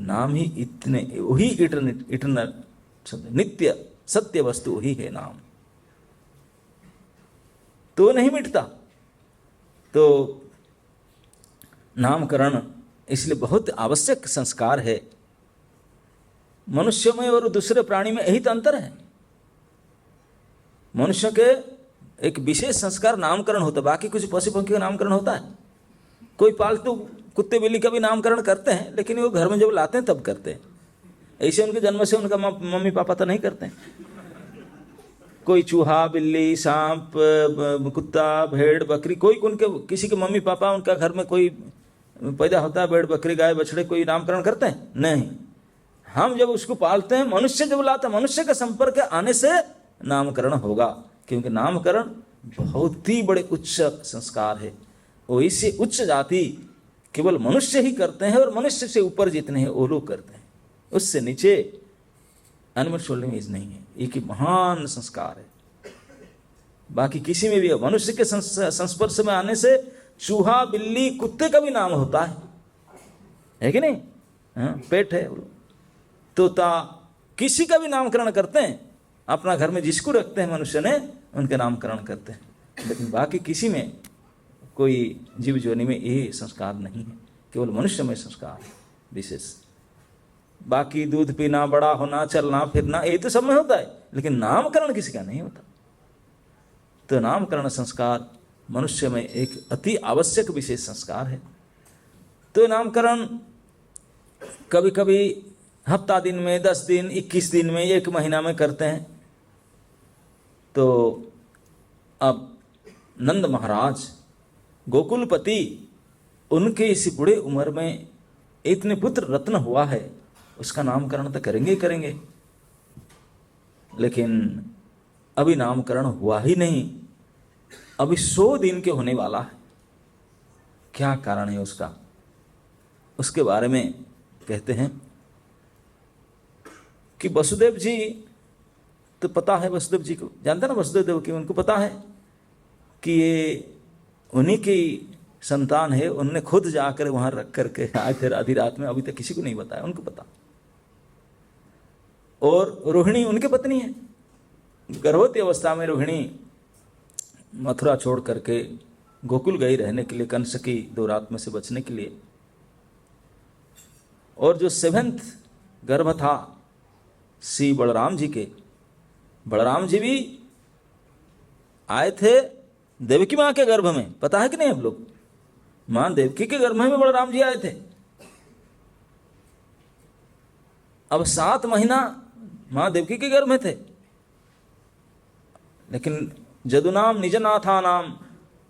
नाम ही इतने, वही इटर्नल नित्य सत्य वस्तु वही है नाम, तो नहीं मिटता। तो नामकरण इसलिए बहुत आवश्यक संस्कार है। मनुष्य में और दूसरे प्राणी में यही तो अंतर है। मनुष्य के एक विशेष संस्कार नामकरण होता है, बाकी कुछ पशु पक्षी का नामकरण होता है। कोई पालतू कुत्ते बिल्ली का भी नामकरण करते हैं, लेकिन वो घर में जब लाते हैं तब करते हैं, ऐसे उनके जन्म से उनका मम्मी पापा तो नहीं करते हैं। कोई चूहा, बिल्ली, सांप, कुत्ता, भेड़, बकरी, कोई उनके किसी के मम्मी पापा, उनका घर में कोई पैदा होता है, भेड़ बकरी गाय बछड़े, कोई नामकरण करते हैं? नहीं। हम जब उसको पालते हैं, मनुष्य जब लाते हैं, मनुष्य के संपर्क आने से नामकरण होगा, क्योंकि नामकरण बहुत ही बड़े उच्च संस्कार है। वो इससे उच्च जाति केवल मनुष्य ही करते हैं, और मनुष्य से ऊपर जितने हैं वो लोग करते हैं, उससे नीचे एनिमल सोल्डिंग नहीं है। एक महान संस्कार है। बाकी किसी में भी मनुष्य के संस्पर्श में आने से चूहा, बिल्ली, कुत्ते का भी नाम होता है कि नहीं? पेट है, तोता, किसी का भी नामकरण करते हैं। अपना घर में जिसको रखते हैं मनुष्य ने, उनके नामकरण करते हैं। लेकिन बाकी किसी में, कोई जीव जोनि में ये संस्कार नहीं है, केवल मनुष्य में संस्कार है विशेष। बाकी दूध पीना, बड़ा होना, चलना फिरना, ये तो सब में होता है, लेकिन नामकरण किसी का नहीं होता। तो नामकरण संस्कार मनुष्य में एक अति आवश्यक विशेष संस्कार है। तो नामकरण कभी कभी हफ्ता दिन में, 10 दिन, 21 दिन में, 1 महीना में करते हैं। तो अब नंद महाराज गोकुलपति, उनके इस बूढ़े उम्र में इतने पुत्र रत्न हुआ है, उसका नामकरण तो करेंगे ही करेंगे, लेकिन अभी नामकरण हुआ ही नहीं। अभी 100 दिन के होने वाला है। क्या कारण है उसका? उसके बारे में कहते हैं कि वसुदेव जी, तो पता है वसुदेव जी को, जानते ना वसुदेव देव की, उनको पता है कि ये उन्हीं की संतान है। उन्होंने खुद जाकर वहां रख करके आए थे आधी रात में, अभी तक किसी को नहीं बताया, उनको पता। और रोहिणी उनकी पत्नी है। गर्भवती अवस्था में रोहिणी मथुरा छोड़ करके गोकुल गई रहने के लिए, कंस की 2 रात में से बचने के लिए। और जो 7th गर्भ था श्री बलराम जी के, बलराम जी भी आए थे देवकी माँ के गर्भ में, पता है कि नहीं आप लोग? माँ देवकी के गर्भ में बलराम जी आए थे। अब 7 महीना माँ देवकी के गर्भ में थे, लेकिन जदुनाम निजनाथा नाम,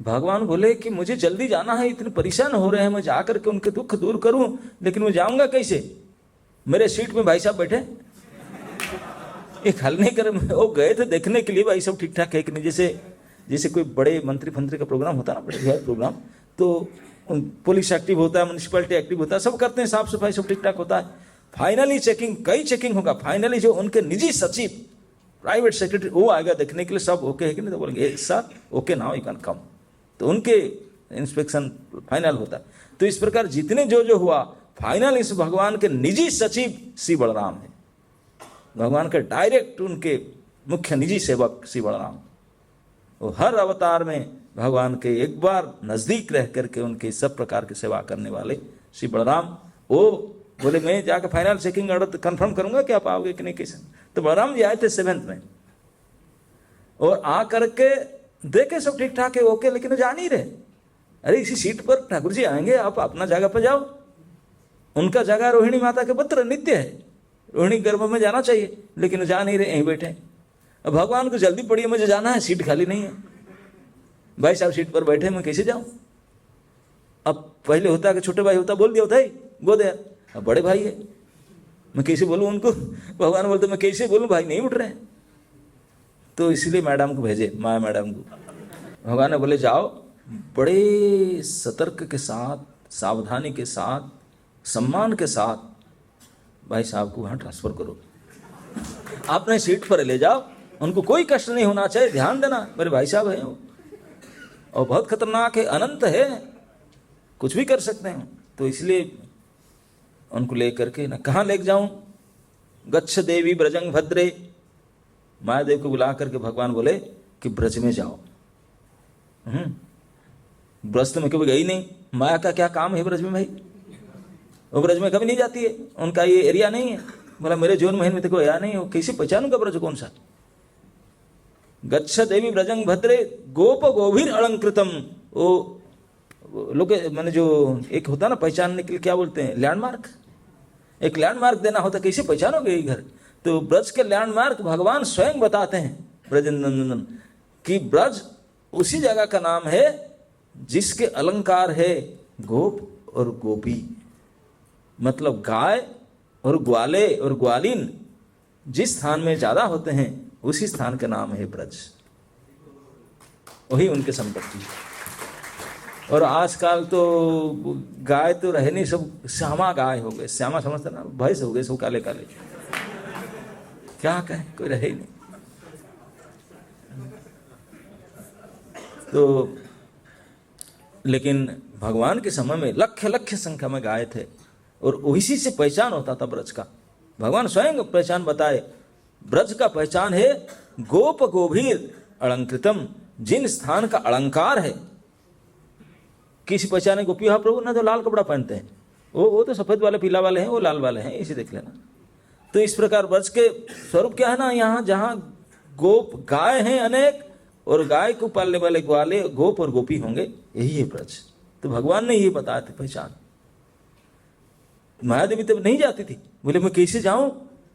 भगवान बोले कि मुझे जल्दी जाना है, इतने परेशान हो रहे हैं, मैं जाकर के उनके दुख दूर करूं, लेकिन मैं जाऊंगा कैसे? मेरे सीट में भाई साहब बैठे, एक हल नहीं कर। वो गए थे देखने के लिए भाई सब ठीक ठाक है कि नहीं, जैसे कोई बड़े मंत्री फंत्री का प्रोग्राम होता है ना, बड़े प्रोग्राम, तो पुलिस एक्टिव होता है, म्यूनिसिपैलिटी एक्टिव होता है, सब करते हैं, साफ सफाई सब ठीक ठाक होता है। फाइनली चेकिंग, कई चेकिंग होगा, फाइनली जो उनके निजी सचिव, प्राइवेट सेक्रेटरी, वो आएगा देखने के लिए सब ओके है कि नहीं, तो बोलेंगे एक साथ okay now you can come, तो उनके इंस्पेक्शन फाइनल होता है। तो इस प्रकार जितने जो हुआ, फाइनल इस भगवान के निजी सचिव श्री बलराम है, भगवान के डायरेक्ट उनके मुख्य निजी सेवक श्री बलराम। वो हर अवतार में भगवान के एक बार नजदीक रह करके उनके सब प्रकार की सेवा करने वाले श्री बलराम। वो बोले मैं जाकर फाइनल चेकिंग ऑर्डर कंफर्म करूंगा कि आप आओगे कि नहीं, कैसे? तो बलराम जी आए थे 7th में, और आ करके देखे सब ठीक ठाक है ओके, लेकिन जा नहीं रहे। अरे इसी सीट पर ठाकुर जी आएंगे, आप अपना जगह पर जाओ। उनका जगह रोहिणी माता के पुत्र नित्य है, रोहिणी गर्भ में जाना चाहिए, लेकिन जा नहीं रहे, यहीं बैठे। अब भगवान को जल्दी पड़ी है, मुझे जाना है, सीट खाली नहीं है, भाई साहब सीट पर बैठे, मैं कैसे जाऊं? अब पहले होता कि छोटे भाई होता बोल दिया होता है गोद यार, अब बड़े भाई है, मैं कैसे बोलूं उनको? भगवान बोलते मैं कैसे बोलूं, भाई नहीं उठ रहे हैं। तो इसलिए मैडम को भेजे, माया मैडम को। भगवान ने बोले जाओ, बड़े सतर्क के साथ, सावधानी के साथ, सम्मान के साथ भाई साहब को वहाँ ट्रांसफर करो, आपने सीट पर ले जाओ, उनको कोई कष्ट नहीं होना चाहिए, ध्यान देना मेरे भाई साहब हैं वो, और बहुत खतरनाक है, अनंत है, कुछ भी कर सकते हैं। तो इसलिए उनको ले करके ना, कहाँ ले जाऊं? गच्छ देवी ब्रजंग भद्रे, माया देव को बुला करके भगवान बोले कि ब्रज में जाओ। ब्रज तो मैं कभी गई नहीं, माया का क्या काम है ब्रज में भाई? वो ब्रज में कभी नहीं जाती है, उनका ये एरिया नहीं है। बोला मेरे जून महीने में तो कोई एरिया नहीं है, कैसे पहचानूंगा ब्रज कौन सा? गच्छ देवी ब्रजंग भद्रे गोप गोभीर अलंकृतम, वो लोग मैंने जो एक होता ना पहचानने के लिए, क्या बोलते हैं, लैंडमार्क, एक लैंडमार्क देना होता, कैसे पहचानोगे ये घर? तो ब्रज के लैंडमार्क भगवान स्वयं बताते हैं ब्रजनंदन कि ब्रज उसी जगह का नाम है जिसके अलंकार है गोप और गोपी, मतलब गाय और ग्वाले और ग्वालिन जिस स्थान में ज्यादा होते हैं उसी स्थान का नाम है ब्रज, वही उनके संपत्ति। और आजकल तो गाय तो रहे नहीं, सब श्यामा गाय हो गए, श्यामा समझते ना, भैंस हो गए सब काले काले, क्या कहें, कोई रहे ही नहीं। तो लेकिन भगवान के समय में लक्ष्य लक्ष्य संख्या में गाय थे, और उसी से पहचान होता था ब्रज का। भगवान स्वयं पहचान बताए, ब्रज का पहचान है गोप गोभीर अलंकृतम, जिन स्थान का अलंकार है। किसी पहचाने गोपी हा प्रभु ना, तो लाल कपड़ा पहनते हैं, वो तो सफेद वाले पीला वाले हैं, वो लाल वाले हैं, इसे देख लेना। तो इस प्रकार ब्रज के स्वरूप क्या है ना, यहाँ जहाँ गोप गाय हैं अनेक, और गाय को पालने वाले ग्वाले गोप और गोपी होंगे, यही है ब्रज। तो भगवान ने ये बताया था पहचान। माया देवी तब नहीं जाती थी, बोले मैं कैसे जाऊं?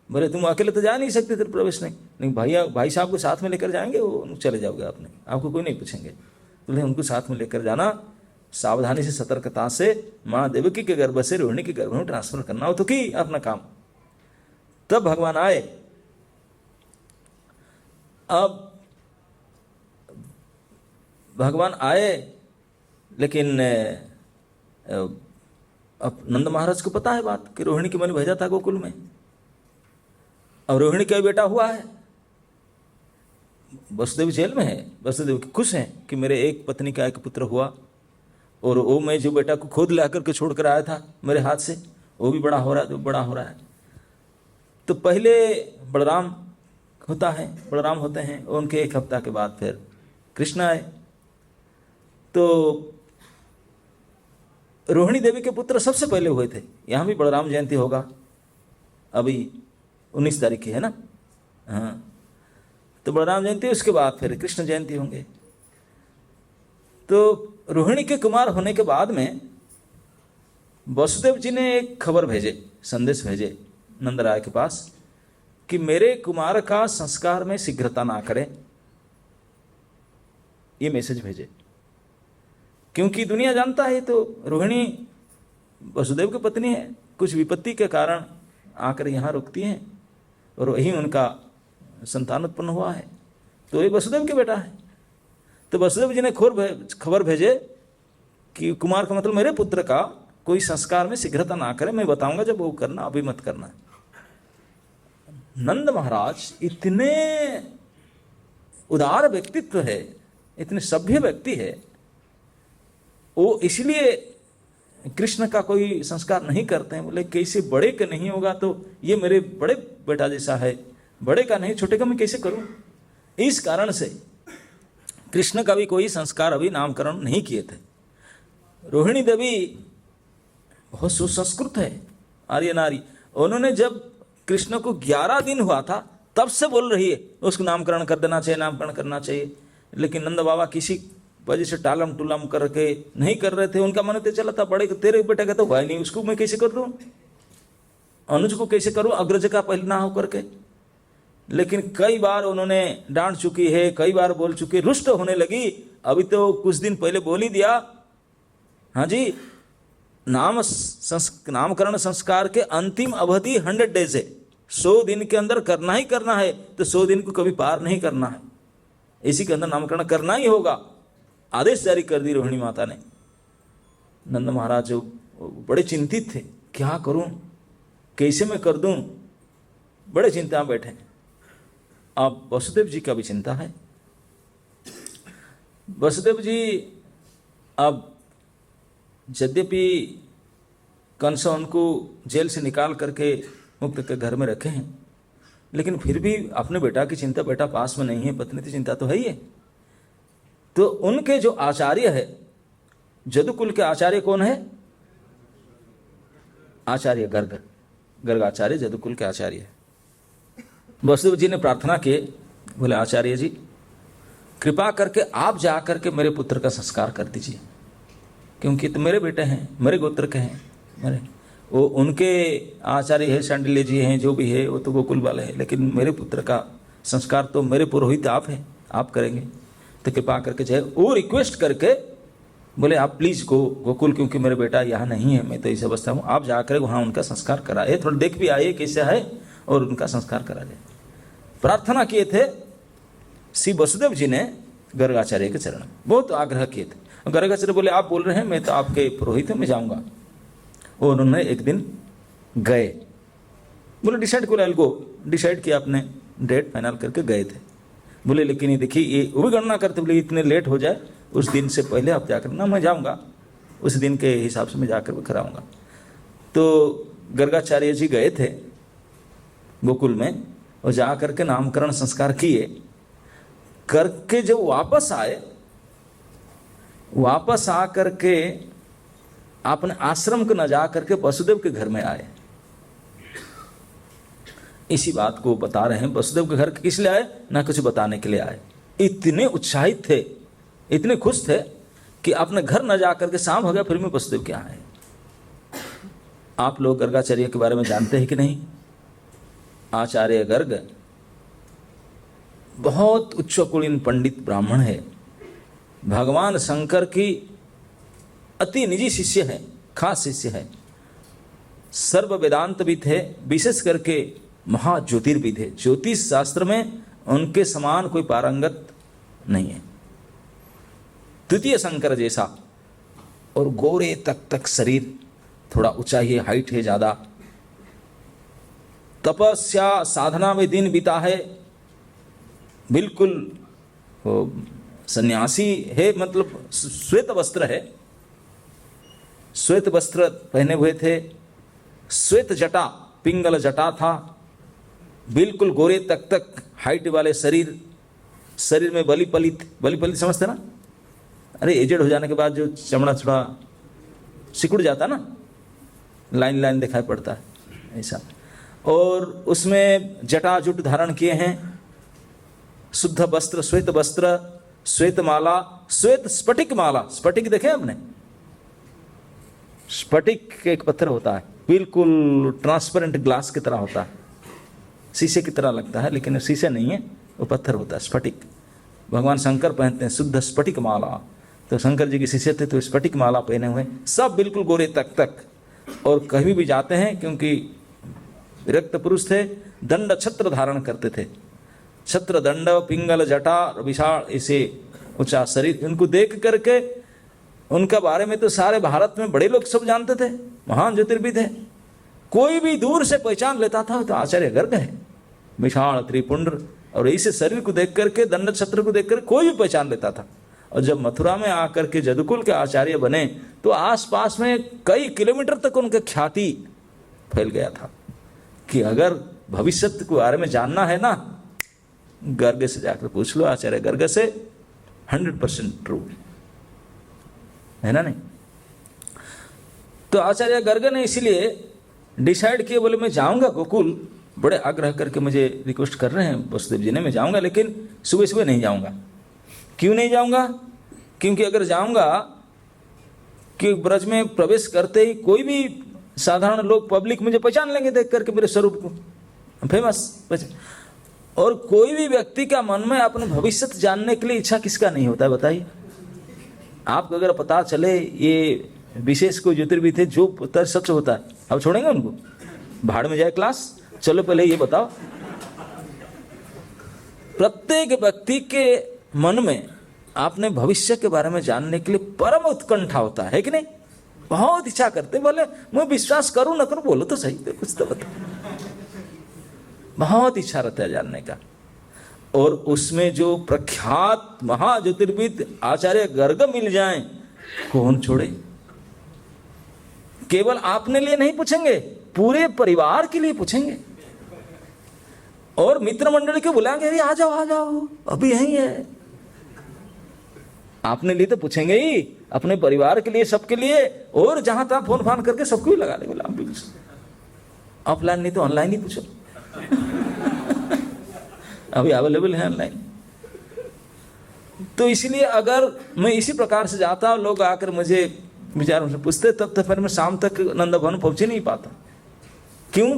बोले तुम अकेले तो जा नहीं सकते, तेरे प्रवेश नहीं, भाई साहब को साथ में लेकर जाएंगे, वो चले जाओगे आपने, आपको कोई नहीं पूछेंगे। बोले उनको साथ में लेकर जाना, सावधानी से सतर्कता से माँ देवकी के गर्भ से रोहिणी के गर्भ में ट्रांसफर करना हो, तो की अपना काम। तब भगवान आए। अब भगवान आए, लेकिन अब नंद महाराज को पता है बात कि रोहिणी की मैंने भेजा था गोकुल में, अब रोहिणी का बेटा हुआ है, वसुदेव जेल में है, वसुदेव खुश हैं कि मेरे एक पत्नी का एक पुत्र हुआ, और वो मैं जो बेटा को खुद ला करके छोड़ कर आया था मेरे हाथ से, वो भी बड़ा हो रहा है, तो बड़ा हो रहा है। तो पहले बलराम होता है, बलराम होते हैं, उनके 1 हफ्ता के बाद फिर कृष्ण आए। तो रोहिणी देवी के पुत्र सबसे पहले हुए थे। यहाँ भी बलराम जयंती होगा, अभी 19 तारीख की है ना, हाँ। तो बलराम जयंती, उसके बाद फिर कृष्ण जयंती होंगे। तो रोहिणी के कुमार होने के बाद में वसुदेव जी ने एक खबर भेजे, संदेश भेजे नंदराय के पास कि मेरे कुमार का संस्कार में शीघ्रता ना करें, ये मैसेज भेजे। क्योंकि दुनिया जानता है तो रोहिणी वसुदेव की पत्नी है, कुछ विपत्ति के कारण आकर यहाँ रुकती हैं और वही उनका संतान उत्पन्न हुआ है, तो ये वसुदेव के बेटा है। तो वसुदेव जी ने खबर भेजे कि कुमार का मतलब मेरे पुत्र का कोई संस्कार में शीघ्रता ना करे, मैं बताऊंगा जब वो करना, अभी मत करना। नंद महाराज इतने उदार व्यक्तित्व है, इतने सभ्य व्यक्ति है, वो इसलिए कृष्ण का कोई संस्कार नहीं करते हैं। बोले कैसे, बड़े का नहीं होगा तो ये मेरे बड़े बेटा जैसा है, बड़े का नहीं, छोटे का मैं कैसे करूं। इस कारण से कृष्ण का भी कोई संस्कार अभी नामकरण नहीं किए थे। रोहिणी देवी बहुत सुसंस्कृत है, आर्य नारी। उन्होंने जब कृष्ण को 11 दिन हुआ था तब से बोल रही है उसको नामकरण कर देना चाहिए, नामकरण करना चाहिए। लेकिन नंद बाबा किसी वजह से टालम टुलम करके नहीं कर रहे थे। उनका मन तो चला था बड़े तेरे बेटे का तो हुआ ही नहीं, उसको मैं कैसे कर दूं, अनुज को कैसे करूं, अग्रज का पहले ना हो करके। लेकिन कई बार उन्होंने डांट चुकी है, कई बार बोल चुकी, रुष्ट होने लगी। अभी तो कुछ दिन पहले बोल ही दिया, हाँ जी, नामकरण संस्कार के अंतिम अवधि 100 डेज है, 100 दिन के अंदर करना ही करना है, तो 100 दिन को कभी पार नहीं करना है, इसी के अंदर नामकरण करना ही होगा। आदेश जारी कर दी रोहिणी माता ने। नंद महाराज बड़े चिंतित थे, क्या करूं, कैसे मैं कर दूं, बड़े चिंता में बैठे। अब वसुदेव जी का भी चिंता है। वसुदेव जी अब यद्यपि कंस उनको जेल से निकाल करके मुक्त के घर में रखे हैं, लेकिन फिर भी अपने बेटा की चिंता, बेटा पास में नहीं है, पत्नी की चिंता तो है ही है। तो उनके जो आचार्य है, जदुकुल के आचार्य कौन है, आचार्य गर्ग, गर्गाचार्य जदुकुल के आचार्य है। वसुदेव जी ने प्रार्थना की, बोले आचार्य जी कृपा करके आप जा करके मेरे पुत्र का संस्कार कर दीजिए, क्योंकि तो मेरे बेटे हैं, मेरे गोत्र के हैं, मेरे वो उनके आचार्य है, शांडिल्य जी हैं, जो भी है वो तो गोकुल वाले हैं, लेकिन मेरे पुत्र का संस्कार तो मेरे पुरोहित आप हैं, आप करेंगे, तो कृपा करके जाए। वो रिक्वेस्ट करके बोले आप प्लीज़ गोकुल, क्योंकि मेरे बेटा यहाँ नहीं है, मैं तो इस अवस्था हूँ, आप जाकर वहाँ उनका संस्कार कराए, थोड़ा देख भी आइए कैसा है और उनका संस्कार करा जाए। प्रार्थना किए थे श्री वसुदेव जी ने गर्गाचार्य के चरण, बहुत आग्रह किए थे। गर्गाचार्य बोले आप बोल रहे हैं, मैं तो आपके पुरोहित हूँ, मैं जाऊँगा। और उन्होंने एक दिन गए, बोले डिसाइड किया, अपने डेट फाइनल करके गए थे। बोले लेकिन ये देखिए, ये वो भी गणना करते, बोले इतने लेट हो जाए उस दिन से पहले आप जाकर, ना मैं जाऊँगा, उस दिन के हिसाब से मैं जाकर भी कराऊँगा। तो गर्गाचार्य जी गए थे गोकुल में और जा करके नामकरण संस्कार किए, करके जब वापस आए, वापस आ करके अपने आश्रम को न जा करके वसुदेव के घर में आए। इसी बात को बता रहे हैं, वसुदेव के घर किस लिए आए, ना कुछ बताने के लिए आए। इतने उत्साहित थे, इतने खुश थे कि अपने घर न जा करके शाम हो गया, फिर भी वसुदेव के आए। आप लोग गर्गाचार्य के बारे में जानते हैं कि नहीं? आचार्य गर्ग बहुत उच्च कुलीन पंडित ब्राह्मण है, भगवान शंकर की अति निजी शिष्य है, खास शिष्य है, सर्व वेदांतविद है, विशेष करके महाज्योतिर्विद है। ज्योतिष शास्त्र में उनके समान कोई पारंगत नहीं है, द्वितीय शंकर जैसा। और गोरे तक शरीर, थोड़ा ऊंचाई है, हाइट है ज़्यादा, तपस्या साधना में दिन बीता है, बिल्कुल सन्यासी है, मतलब श्वेत वस्त्र है, श्वेत वस्त्र पहने हुए थे, श्वेत जटा, पिंगल जटा था, बिल्कुल गोरे तक हाइट वाले शरीर, शरीर में बलि पलित समझते ना, अरे एजेड हो जाने के बाद जो चमड़ा थोड़ा सिकुड़ जाता ना, लाइन दिखाई पड़ता है ऐसा। और उसमें जटाजुट धारण किए हैं, शुद्ध वस्त्र, श्वेत वस्त्र, श्वेत माला, श्वेत स्फटिक माला। स्फटिक देखे आपने? स्फटिक एक पत्थर होता है, बिल्कुल ट्रांसपेरेंट ग्लास की तरह होता है, शीशे की तरह लगता है, लेकिन शीशे नहीं है, वो पत्थर होता है स्फटिक। भगवान शंकर पहनते हैं शुद्ध स्फटिक माला। तो शंकर जी के शिष्य थे तो स्फटिक माला पहने हुए, सब बिल्कुल गोरे तक। और कहीं भी जाते हैं, क्योंकि विरक्त पुरुष थे, दंड छत्र धारण करते थे। छत्र, दंड, पिंगल, जटा, विशाल ऐसे ऊंचा शरीर। उनको देख करके उनका बारे में तो सारे भारत में बड़े लोग सब जानते थे, महान ज्योतिर्विद है। कोई भी दूर से पहचान लेता था तो आचार्य गर्ग है। विशाल त्रिपुंड और ऐसे शरीर को देख करके, दंड छत्र को देख कर कोई भी पहचान लेता था। और जब मथुरा में आकर के जदुकुल के आचार्य बने तो आसपास में कई किलोमीटर तक उनका ख्याति फैल गया था कि अगर भविष्य के बारे में जानना है ना, गर्ग से जाकर पूछ लो, आचार्य गर्ग से, 100% ट्रू है ना। नहीं तो आचार्य गर्ग ने इसलिए डिसाइड किया, बोले मैं जाऊंगा गोकुल, बड़े आग्रह करके मुझे रिक्वेस्ट कर रहे हैं वसुदेव जी ने, मैं जाऊंगा, लेकिन सुबह सुबह नहीं जाऊंगा। क्यों नहीं जाऊंगा? क्योंकि अगर जाऊंगा कि ब्रज में प्रवेश करते ही कोई भी साधारण लोग, पब्लिक मुझे पहचान लेंगे देख करके मेरे स्वरूप को, फेमस। और कोई भी व्यक्ति का मन में अपने भविष्य जानने के लिए इच्छा किसका नहीं होता है, बताइए। आपको अगर पता चले ये विशेष कोई ज्योतिर्विद थे जो सच होता है, अब छोड़ेंगे उनको? भाड़ में जाए क्लास, चलो पहले ये बताओ। प्रत्येक व्यक्ति के मन में आपने भविष्य के बारे में जानने के लिए परम उत्कंठा होता है कि नहीं? बहुत इच्छा करते, बोले मैं विश्वास करूं ना करूं, बोलो तो सही, कुछ तो बताओ। बहुत इच्छा रहता है जानने का। और उसमें जो प्रख्यात महाज्योतिर्विद आचार्य गर्ग मिल जाएं, कौन छोड़े। केवल आपने लिए नहीं पूछेंगे, पूरे परिवार के लिए पूछेंगे। और मित्र मंडली को बुलाएंगे, अरे आ जाओ आ जाओ, अभी यही है। आपने लिए तो पूछेंगे ही, अपने परिवार के लिए, सबके लिए। और जहां तहां फोन फान करके सबको ही लगा ले, बोला ऑफलाइन नहीं तो ऑनलाइन ही पूछो। अभी अवेलेबल है ऑनलाइन। तो इसलिए अगर मैं इसी प्रकार से जाता, लोग आकर मुझे विचारों से पूछते, तब तो फिर मैं शाम तक नंद भवन पहुंच ही नहीं पाता। क्यों?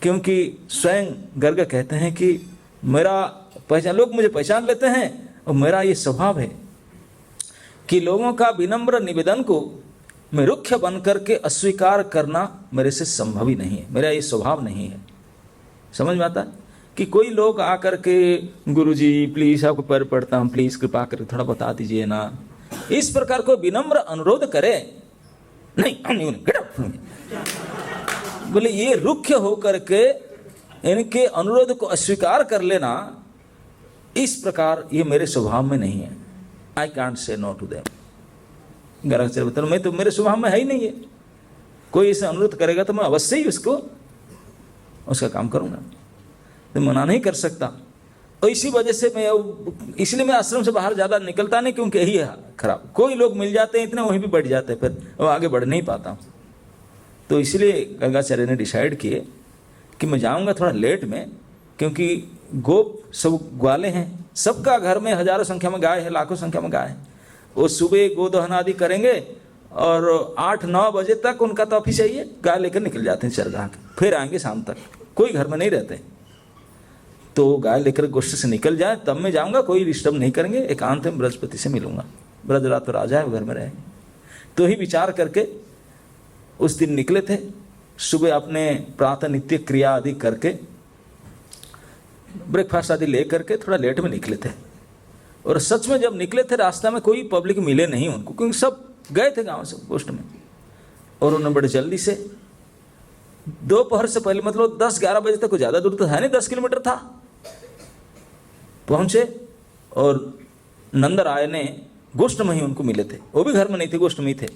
क्योंकि स्वयं गर्ग कहते हैं कि मेरा पहचान, लोग मुझे पहचान लेते हैं, और मेरा ये स्वभाव है कि लोगों का विनम्र निवेदन को मैं रुक्ष बन करके अस्वीकार करना मेरे से संभव ही नहीं है, मेरा ये स्वभाव नहीं है। समझ में आता है कि कोई लोग आकर के, गुरुजी प्लीज आपको पैर पड़ता हूँ, प्लीज कृपा करके थोड़ा बता दीजिए ना, इस प्रकार को विनम्र अनुरोध करे, नहीं बोले ये रुक्ष होकर के इनके अनुरोध को अस्वीकार कर लेना, इस प्रकार ये मेरे स्वभाव में नहीं है। I can't say no to them. Gargacharya बता, मैं तो मेरे स्वभाव में है ही नहीं है। कोई ऐसा अनुरोध करेगा तो मैं अवश्य ही उसका काम करूंगा, तो मना नहीं कर सकता। और इसी वजह से इसलिए मैं आश्रम से बाहर ज्यादा निकलता नहीं, क्योंकि यही है खराब। कोई लोग मिल जाते हैं इतने, वहीं भी बढ़ जाते हैं, फिर वो आगे बढ़ नहीं पाता। तो इसलिए गर्गाचार्य ने डिसाइड किए कि मैं जाऊंगा थोड़ा लेट में, क्योंकि गोप सब ग्वाले हैं, सबका घर में हजारों संख्या में गाय है, लाखों संख्या में गाय है। वो सुबह गोदहन आदि करेंगे और 8-9 बजे तक उनका तो ऑफिस चाहिए, गाय लेकर निकल जाते हैं चरगाह के, फिर आएंगे शाम तक, कोई घर में नहीं रहते। तो गाय लेकर गोष्ठ से निकल जाए तब मैं जाऊंगा, कोई डिस्टर्ब नहीं करेंगे, एकांत में बृहस्पति से मिलूंगा। ब्रजराज तो राजा है, वो घर में रहेंगे। तो ही विचार करके उस दिन निकले थे। सुबह अपने प्रातः नित्य क्रिया आदि करके, ब्रेकफास्ट आदि ले करके थोड़ा लेट में निकले थे। और सच में जब निकले थे, रास्ता में कोई पब्लिक मिले नहीं उनको, क्योंकि सब गए थे गांव से गोष्ठ में। और उन्होंने बड़े जल्दी से दोपहर से पहले, मतलब 10-11 बजे तक, ज़्यादा दूर तो है नहीं, 10 किलोमीटर था, पहुंचे। और नंदराय ने गोष्ठ में ही उनको मिले थे, वो भी घर में नहीं थे, गोष्ठ में ही थे।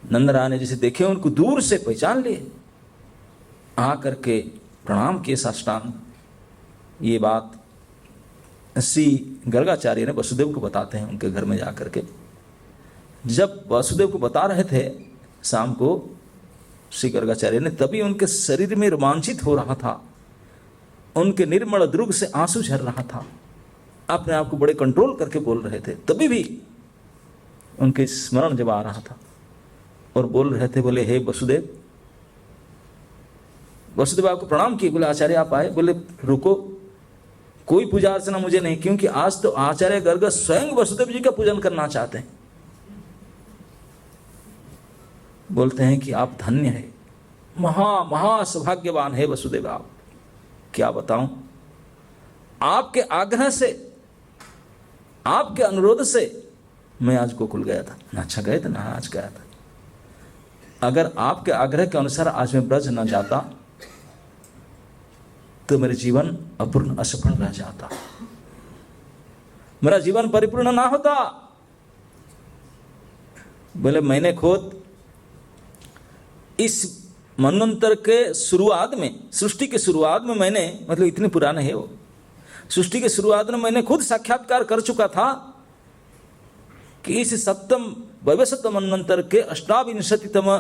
नंदराय ने जैसे देखे, उनको दूर से पहचान लिए, आकर के प्रणाम किए साष्टांग। ये बात श्री गर्गाचार्य ने वसुदेव को बताते हैं उनके घर में जाकर के। जब वासुदेव को बता रहे थे शाम को श्री गर्गाचार्य ने, तभी उनके शरीर में रोमांचित हो रहा था, उनके निर्मल द्रुग से आंसू झर रहा था। अपने आप को बड़े कंट्रोल करके बोल रहे थे, तभी भी उनके स्मरण जब आ रहा था और बोल रहे थे, बोले हे वसुदेव, वसुदेव आपको प्रणाम किए। बोले आचार्य आप आए। बोले रुको, कोई पूजा अर्चना मुझे नहीं, क्योंकि आज तो आचार्य गर्ग स्वयं वसुदेव जी का पूजन करना चाहते हैं। बोलते हैं कि आप धन्य है, महा सौभाग्यवान है वसुदेव आप। क्या बताऊं, आपके आग्रह से, आपके अनुरोध से मैं आज गोकुल गया था। ना अच्छा गए थे ना आज गया था। अगर आपके आग्रह के अनुसार आज मैं ब्रज न जाता तो मेरे जीवन अपूर्ण असफल रह जाता, मेरा जीवन परिपूर्ण ना होता। बोले मैंने खुद इस मनवंतर के शुरुआत में, सृष्टि के शुरुआत में मैंने, मतलब इतने पुराने हैं वो, सृष्टि के शुरुआत में मैंने खुद साक्षात्कार कर चुका था कि इस सप्तम वैवस्वत मनवंतर के 28तम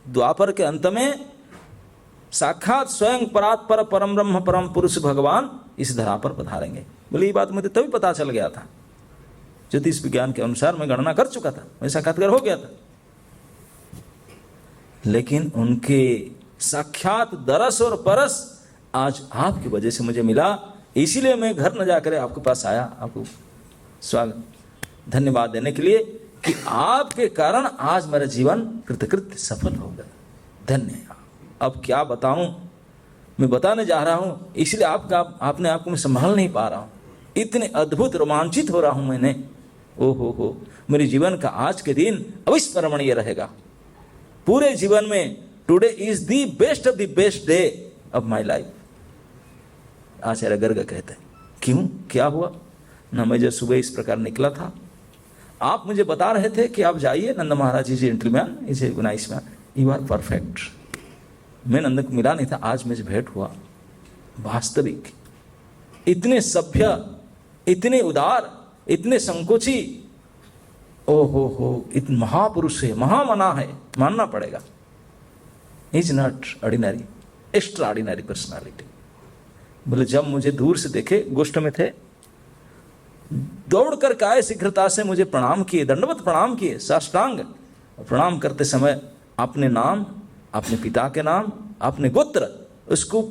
द्वापर के अंत में साक्षात स्वयं परात्पर परम ब्रह्म परम पुरुष भगवान इस धरा पर पधारेंगे। बोले ये बात मुझे तभी पता चल गया था, ज्योतिष विज्ञान के अनुसार मैं गणना कर चुका था, मैं साक्षात्कार हो गया था। लेकिन उनके साक्षात दरस और परस आज आपकी वजह से मुझे मिला, इसीलिए मैं घर न जाकर आपके पास आया, आपको स्वागत धन्यवाद देने के लिए कि आपके कारण आज मेरा जीवन कृतकृत्य सफल हो गया। धन्य। अब क्या बताऊं, मैं बताने जा रहा हूं, इसलिए आपने आपको मैं संभाल नहीं पा रहा हूं, इतने अद्भुत रोमांचित हो रहा हूं मैंने। ओ हो, मेरे जीवन का आज के दिन अविस्मरणीय रहेगा पूरे जीवन में। Today is the best of the best day of my life, Acharya Garg कहते हैं। क्यों, क्या हुआ ना, मैं जब सुबह इस प्रकार निकला था, आप मुझे बता रहे थे कि आप जाइए, Nand Maharaj ji gentleman, is a nice man, you are perfect. मैं नंद को मिला नहीं था, आज मुझे भेंट हुआ। वास्तविक इतने सभ्य, इतने उदार, इतने संकोची, ओ हो, इतने महापुरुष है, महामना है, मानना पड़ेगा। Is not ordinary, extra ordinary personality. बोले जब मुझे दूर से देखे, गोष्ठ में थे, दौड़ कर के आए, शीघ्रता से मुझे प्रणाम किए, दंडवत प्रणाम किए, साष्टांग प्रणाम करते समय अपने नाम, अपने पिता के नाम, अपने गोत्र, उसको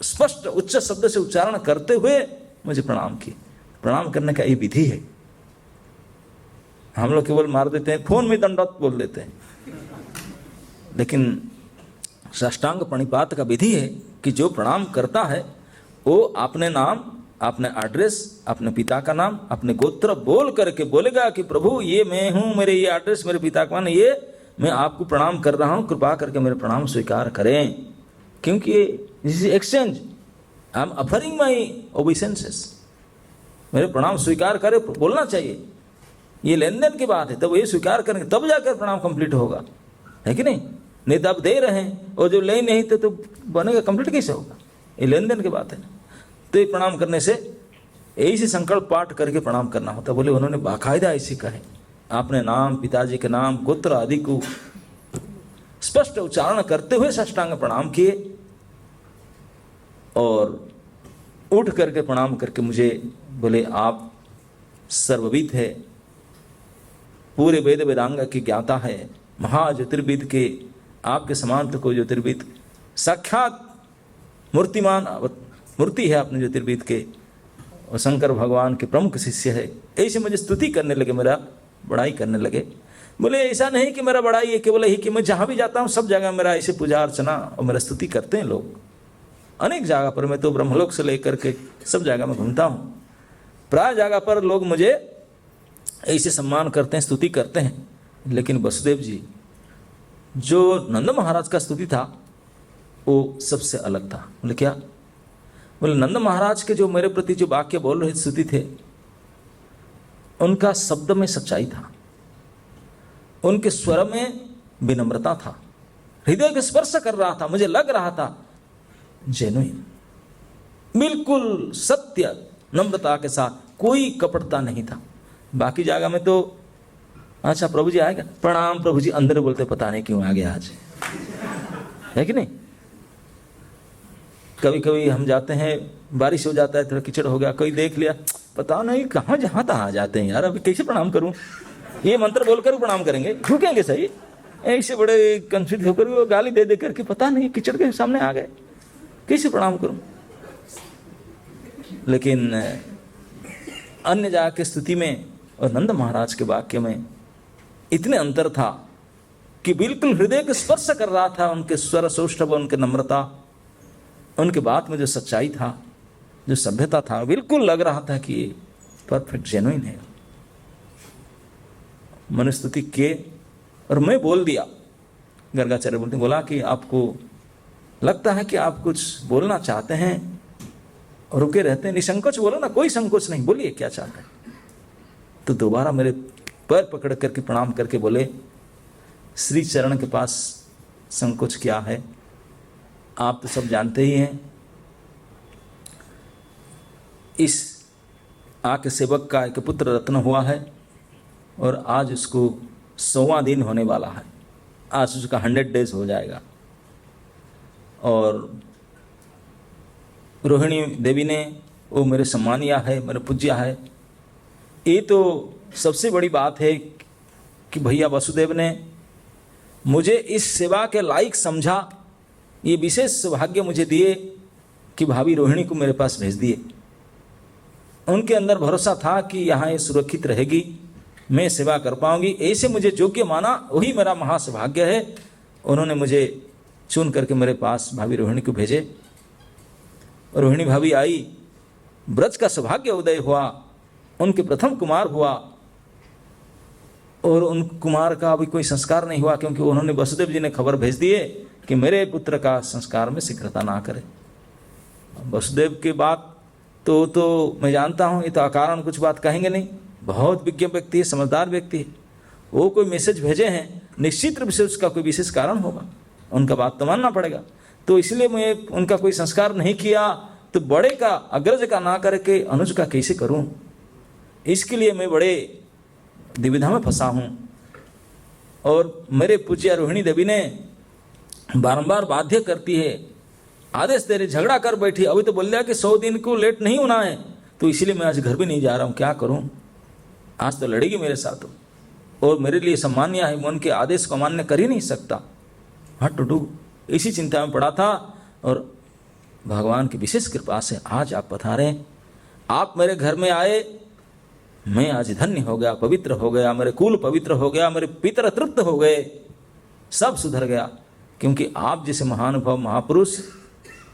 स्पष्ट उच्च शब्द से उच्चारण करते हुए मुझे प्रणाम किए। प्रणाम करने का ये विधि है। हम लोग केवल मार देते हैं, फोन में दंडवत बोल देते हैं, लेकिन साष्टांग प्रणिपात का विधि है कि जो प्रणाम करता है वो अपने नाम, अपने एड्रेस, अपने पिता का नाम, अपने गोत्र बोल करके बोलेगा कि प्रभु ये मैं हूँ, मेरे ये एड्रेस, मेरे पिता का नाम, ये मैं आपको प्रणाम कर रहा हूँ, कृपा करके मेरे प्रणाम स्वीकार करें। क्योंकि this is exchange, I am offering my obeisances, मेरे प्रणाम स्वीकार करें, बोलना चाहिए। ये लेन देन की बात है, तब ये स्वीकार करेंगे तब जाकर प्रणाम कंप्लीट होगा, है कि नहीं तो आप दे रहे हैं और जो ले नहीं तो बनेगा कंप्लीट कैसे होगा? ये लेन देन की बात है। तो ये प्रणाम करने से ऐसे संकल्प पाठ करके प्रणाम करना होता। बोले उन्होंने बाकायदा ऐसे कहे, अपने नाम, पिताजी के नाम, गोत्र आदि को स्पष्ट उच्चारण करते हुए साष्टांग प्रणाम किए और उठ करके प्रणाम करके मुझे बोले आप सर्वविद है, पूरे वेद वेदांग की ज्ञाता है, महाज्योतिर्विद के आपके समान तो कोई ज्योतिर्विद, साक्षात मूर्तिमान मूर्ति है अपने ज्योतिर्विद के, और शंकर भगवान के प्रमुख शिष्य है। ऐसे मुझे स्तुति करने लगे, मेरा बड़ाई करने लगे। बोले ऐसा नहीं कि मेरा बड़ाई है केवल यही कि मैं जहाँ भी जाता हूँ सब जगह मेरा ऐसे पूजा अर्चना और मेरा स्तुति करते हैं लोग, अनेक जगह पर। मैं तो ब्रह्मलोक से लेकर के सब जगह में घूमता हूँ, प्राय जगह पर लोग मुझे ऐसे सम्मान करते हैं, स्तुति करते हैं। लेकिन वसुदेव जी, जो नंद महाराज का स्तुति था वो सबसे अलग था। बोले क्या? बोले नंद महाराज के जो मेरे प्रति जो वाक्य बोल रहे स्तुति थे, उनका शब्द में सच्चाई था, उनके स्वर में विनम्रता था, हृदय के स्पर्श कर रहा था, मुझे लग रहा था जेन्युइन, बिल्कुल सत्य नम्रता के साथ, कोई कपटता नहीं था। बाकी जगह में तो अच्छा प्रभु जी आएगा, प्रणाम प्रभु जी, अंदर बोलते पता नहीं क्यों आ गया आज, है कि नहीं? कभी कभी हम जाते हैं, बारिश हो जाता है, थोड़ा कीचड़ हो गया, कोई देख लिया, पता नहीं कहाँ जहाँ तहाँ आ जाते हैं यार, अभी कैसे प्रणाम करूं, ये मंत्र बोलकर प्रणाम करेंगे, झुकेंगे सही, ऐसे बड़े कंफ्यूज होकर वो गाली दे दे करके पता नहीं कीचड़ के सामने आ गए, कैसे प्रणाम करूं। लेकिन अन्य जगह की स्थिति में और नंद महाराज के वाक्य में इतने अंतर था कि बिल्कुल हृदय को स्पर्श कर रहा था, उनके स्वर सौष्ठव, उनके नम्रता, उनके बात में जो सच्चाई था, जो सभ्यता था, बिल्कुल लग रहा था कि ये परफेक्ट जेन्युइन है। मनुस्तुति के और मैं बोल दिया, गर्गाचार्य बोलते बोला कि आपको लगता है कि आप कुछ बोलना चाहते हैं और रुके रहते हैं, निसंकोच बोलो ना, कोई संकोच नहीं, बोलिए क्या चाहते हैं। तो दोबारा मेरे पैर पकड़ करके प्रणाम करके बोले, श्री चरण के पास संकोच क्या है, आप तो सब जानते ही हैं। इस आपके सेवक का एक पुत्र रत्न हुआ है और आज उसको 100वां दिन होने वाला है, आज उसका 100 डेज हो जाएगा। और रोहिणी देवी ने वो मेरे सम्मानिया है, मेरे पूज्या है। ये तो सबसे बड़ी बात है कि भैया वसुदेव ने मुझे इस सेवा के लायक समझा, ये विशेष सौभाग्य मुझे दिए कि भाभी रोहिणी को मेरे पास भेज दिए। उनके अंदर भरोसा था कि यहाँ ये सुरक्षित रहेगी, मैं सेवा कर पाऊंगी, ऐसे मुझे योग्य माना, वही मेरा महासौभाग्य है। उन्होंने मुझे चुन करके मेरे पास भाभी रोहिणी को भेजे। रोहिणी भाभी आई, ब्रज का सौभाग्य उदय हुआ, उनके प्रथम कुमार हुआ और उन कुमार का अभी कोई संस्कार नहीं हुआ, क्योंकि उन्होंने वसुदेव जी ने खबर भेज दिए कि मेरे पुत्र का संस्कार में शीघ्रता ना करे। वसुदेव की बात तो मैं जानता हूँ, ये तो अकारण कुछ बात कहेंगे नहीं, बहुत विज्ञ व्यक्ति है, समझदार व्यक्ति है। वो कोई मैसेज भेजे हैं, निश्चित रूप से उसका कोई विशेष कारण होगा, उनका बात तो मानना पड़ेगा। तो इसलिए मैं उनका कोई संस्कार नहीं किया, तो बड़े का अग्रज का ना करके अनुज का कैसे करूं, इसके लिए मैं बड़े दुविधा में फंसा हूं। और मेरे पूज्य रोहिणी देवी ने बारंबार बाध्य करती है, आदेश दे रही, झगड़ा कर बैठी, अभी तो बोल दिया कि 100 दिन को लेट नहीं होना है, तो इसलिए मैं आज घर भी नहीं जा रहा हूं, क्या करूं, आज तो लड़ेगी मेरे साथ और मेरे लिए सम्मान्य है, मैं उनके आदेश को मान्य कर ही नहीं सकता। हाँ टुटू, इसी चिंता में पड़ा था। और भगवान की विशेष कृपा से आज आप पधारे, आप मेरे घर में आए, मैं आज धन्य हो गया, पवित्र हो गया, मेरे कुल पवित्र हो गया, मेरे पितर तृप्त हो गए, सब सुधर गया। क्योंकि आप जैसे महानुभाव महापुरुष,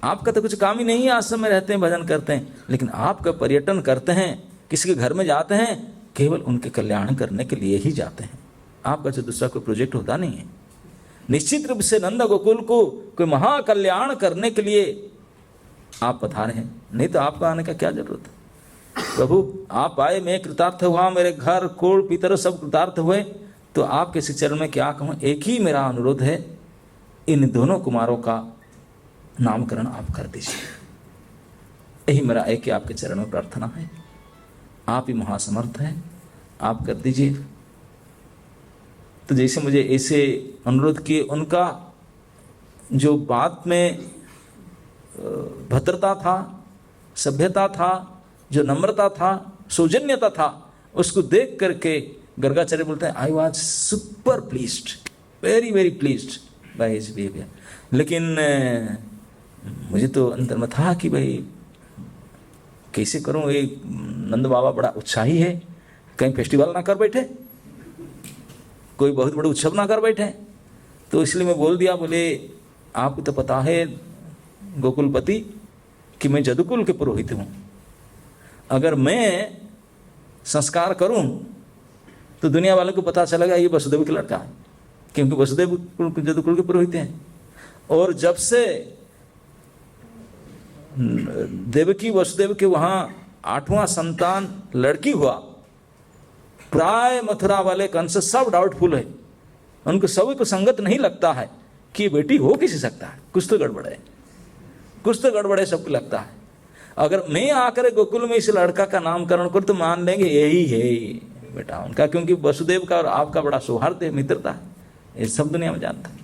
आपका तो कुछ काम ही नहीं है, आश्रम में रहते हैं, भजन करते हैं, लेकिन आपका पर्यटन करते हैं, किसी के घर में जाते हैं, केवल उनके कल्याण करने के लिए ही जाते हैं। आपका जो दूसरा कोई प्रोजेक्ट होता नहीं है। निश्चित रूप से नंद गोकुल को कोई महाकल्याण करने के लिए आप पधारे हैं, नहीं तो आपका आने का क्या जरूरत है। प्रभु आप आए, मैं कृतार्थ हुआ, मेरे घर कुल पितर सब कृतार्थ हुए, तो आपके श्री चरण में क्या कहूँ। एक ही मेरा अनुरोध है, इन दोनों कुमारों का नामकरण आप कर दीजिए, यही मेरा एक आपके चरण में प्रार्थना है। आप ही महासमर्थ हैं, आप कर दीजिए। तो जैसे मुझे ऐसे अनुरोध किए, उनका जो बात में भद्रता था, सभ्यता था, जो नम्रता था, सौजन्यता था, उसको देख करके गर्गाचार्य बोलते हैं, I was super pleased, very very pleased by his behaviour. लेकिन मुझे तो अंदर में था कि भाई कैसे करूं, ये नंद बाबा बड़ा उत्साही है, कहीं फेस्टिवल ना कर बैठे, कोई बहुत बड़े उत्सव ना कर बैठे। तो इसलिए मैं बोल दिया, बोले आपको तो पता है गोकुलपति कि मैं जदुकुल के पुरोहित हूँ, अगर मैं संस्कार करूं तो दुनिया वालों को पता चलेगा ये वसुदेव का लड़का है, क्योंकि वसुदेव जदुकुल के पुरोहित हैं। और जब से देवकी वसुदेव के वहाँ 8वां संतान लड़की हुआ, प्राय मथुरा वाले कंस सब डाउटफुल है, उनको सभी को संगत नहीं लगता है कि बेटी हो किसी सकता है, कुछ तो गड़बड़ है, कुछ तो गड़बड़ है, सबको लगता है। अगर मैं आकर गोकुल में इस लड़का का नामकरण करूं तो मान लेंगे यही है बेटा उनका, क्योंकि वसुदेव का और आपका बड़ा सौहार्द है, मित्रता है, ये सब दुनिया में जानता है।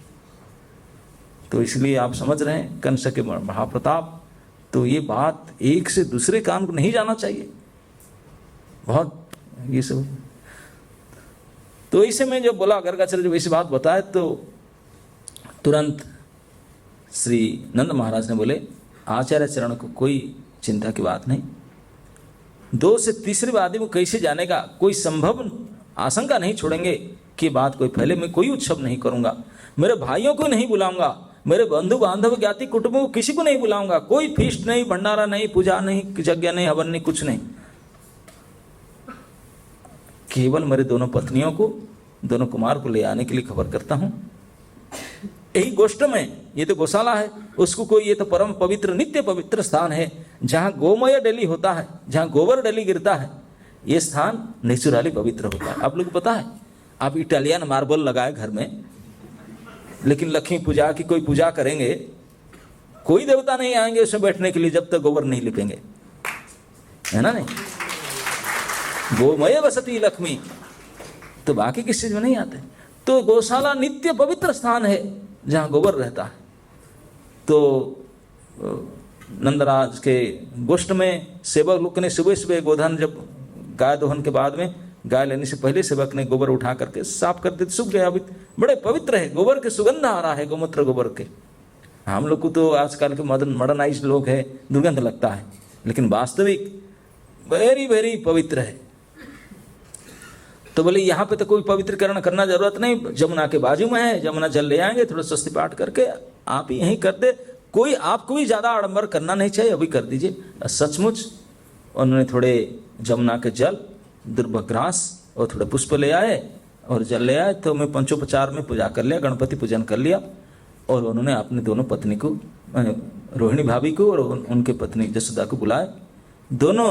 तो इसलिए आप समझ रहे हैं कंस के महाप्रताप। तो ये बात एक से दूसरे कान को नहीं जाना चाहिए। बहुत ये सब। तो इसे मैं जब बोला गर्गाचार्य जब ऐसी बात बताए तो तुरंत श्री नंद महाराज ने बोले आचार्य चरण को कोई चिंता की बात नहीं, 2 से तीसरे आदमी को कैसे जानेगा, कोई संभव आशंका नहीं छोड़ेंगे कि बात कोई फैले। मैं कोई उत्सव नहीं करूंगा, मेरे भाइयों को नहीं बुलाऊंगा, मेरे बंधु बांधव ज्ञाति कुटुंबों को किसी को नहीं बुलाऊंगा, कोई फीस्ट नहीं, भंडारा नहीं, पूजा नहीं, यज्ञ नहीं, हवन नहीं, कुछ नहीं। केवल मेरे दोनों पत्नियों को, दोनों कुमार को ले आने के लिए खबर करता हूं। यही गोष्ठ में, ये तो गौशाला है, उसको कोई, ये तो परम पवित्र नित्य पवित्र स्थान है जहां गोमय डेली होता है, जहां गोबर डेली गिरता है, ये स्थान नेचुरली पवित्र होता है। आप लोग को पता है, आप इटालियन मार्बल लगाए घर में, लेकिन लक्ष्मी पूजा की कोई पूजा करेंगे, कोई देवता नहीं आएंगे उसमें बैठने के लिए जब तक गोबर नहीं लिपेंगे, है ना? नहीं, गोमय बसती लक्ष्मी, तो बाकी किस चीज में नहीं आते। तो गौशाला नित्य पवित्र स्थान है जहां गोबर रहता है। तो नंदराज के गोष्ठ में सेवक लोग ने सुबह सुबह गोधन, जब गाय दोहन के बाद में, गाय लेने से पहले सेवक ने गोबर उठा करके साफ कर देते, सूख गया, अभी बड़े पवित्र है, गोबर के सुगंध आ रहा है, गोमूत्र गोबर के। हम लोग को तो आजकल के मॉडर्नाइज्ड लोग है, दुर्गंध लगता है, लेकिन वास्तविक वेरी वेरी पवित्र है। तो बोले यहाँ पे तो कोई पवित्रकरण करना जरूरत नहीं, जमुना के बाजू में है, जमुना जल ले आएंगे, थोड़ा स्वस्ति पाठ करके आप यहीं कर दे, कोई आपको भी ज्यादा आडंबर करना नहीं चाहिए, अभी कर दीजिए। सचमुच उन्होंने थोड़े जमुना के जल, दुर्भग्रास और थोड़े पुष्प ले आए और जल ले आए। तो मैं पंचोपचार में पूजा कर लिया, गणपति पूजन कर लिया, और उन्होंने अपने दोनों पत्नी को, रोहिणी भाभी को और उनके पत्नी जसोदा को बुलाए। दोनों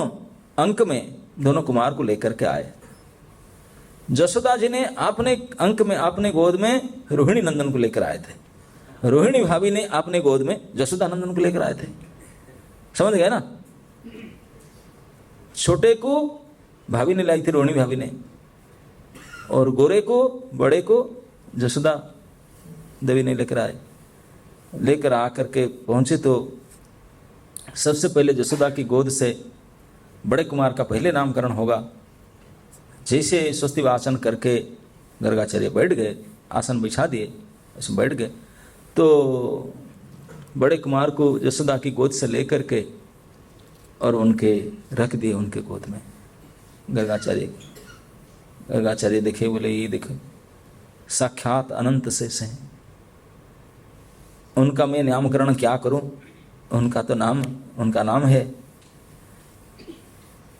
अंक में दोनों कुमार को लेकर के आए। जसोदा जी ने अपने अंक में, अपने गोद में रोहिणी नंदन को लेकर आए थे, रोहिणी भाभी ने अपने गोद में जसोदा नंदन को लेकर आए थे। समझ गए ना? छोटे को भाभी ने लाई थी, रोहिणी भाभी ने, और गोरे को, बड़े को जसोदा देवी ने लेकर आए। लेकर आकर के पहुंचे तो सबसे पहले जसोदा की गोद से बड़े कुमार का पहले नामकरण होगा। जैसे स्वस्ति वाचन करके गर्गाचार्य बैठ गए, आसन बिछा दिए, उसमें बैठ गए, तो बड़े कुमार को जसोदा की गोद से लेकर के और उनके रख दिए उनके गोद में। गर्गाचार्य देखे, बोले ये देखो साक्षात अनंत शेष हैं, उनका मैं नामकरण क्या करूं, उनका तो नाम, उनका नाम है।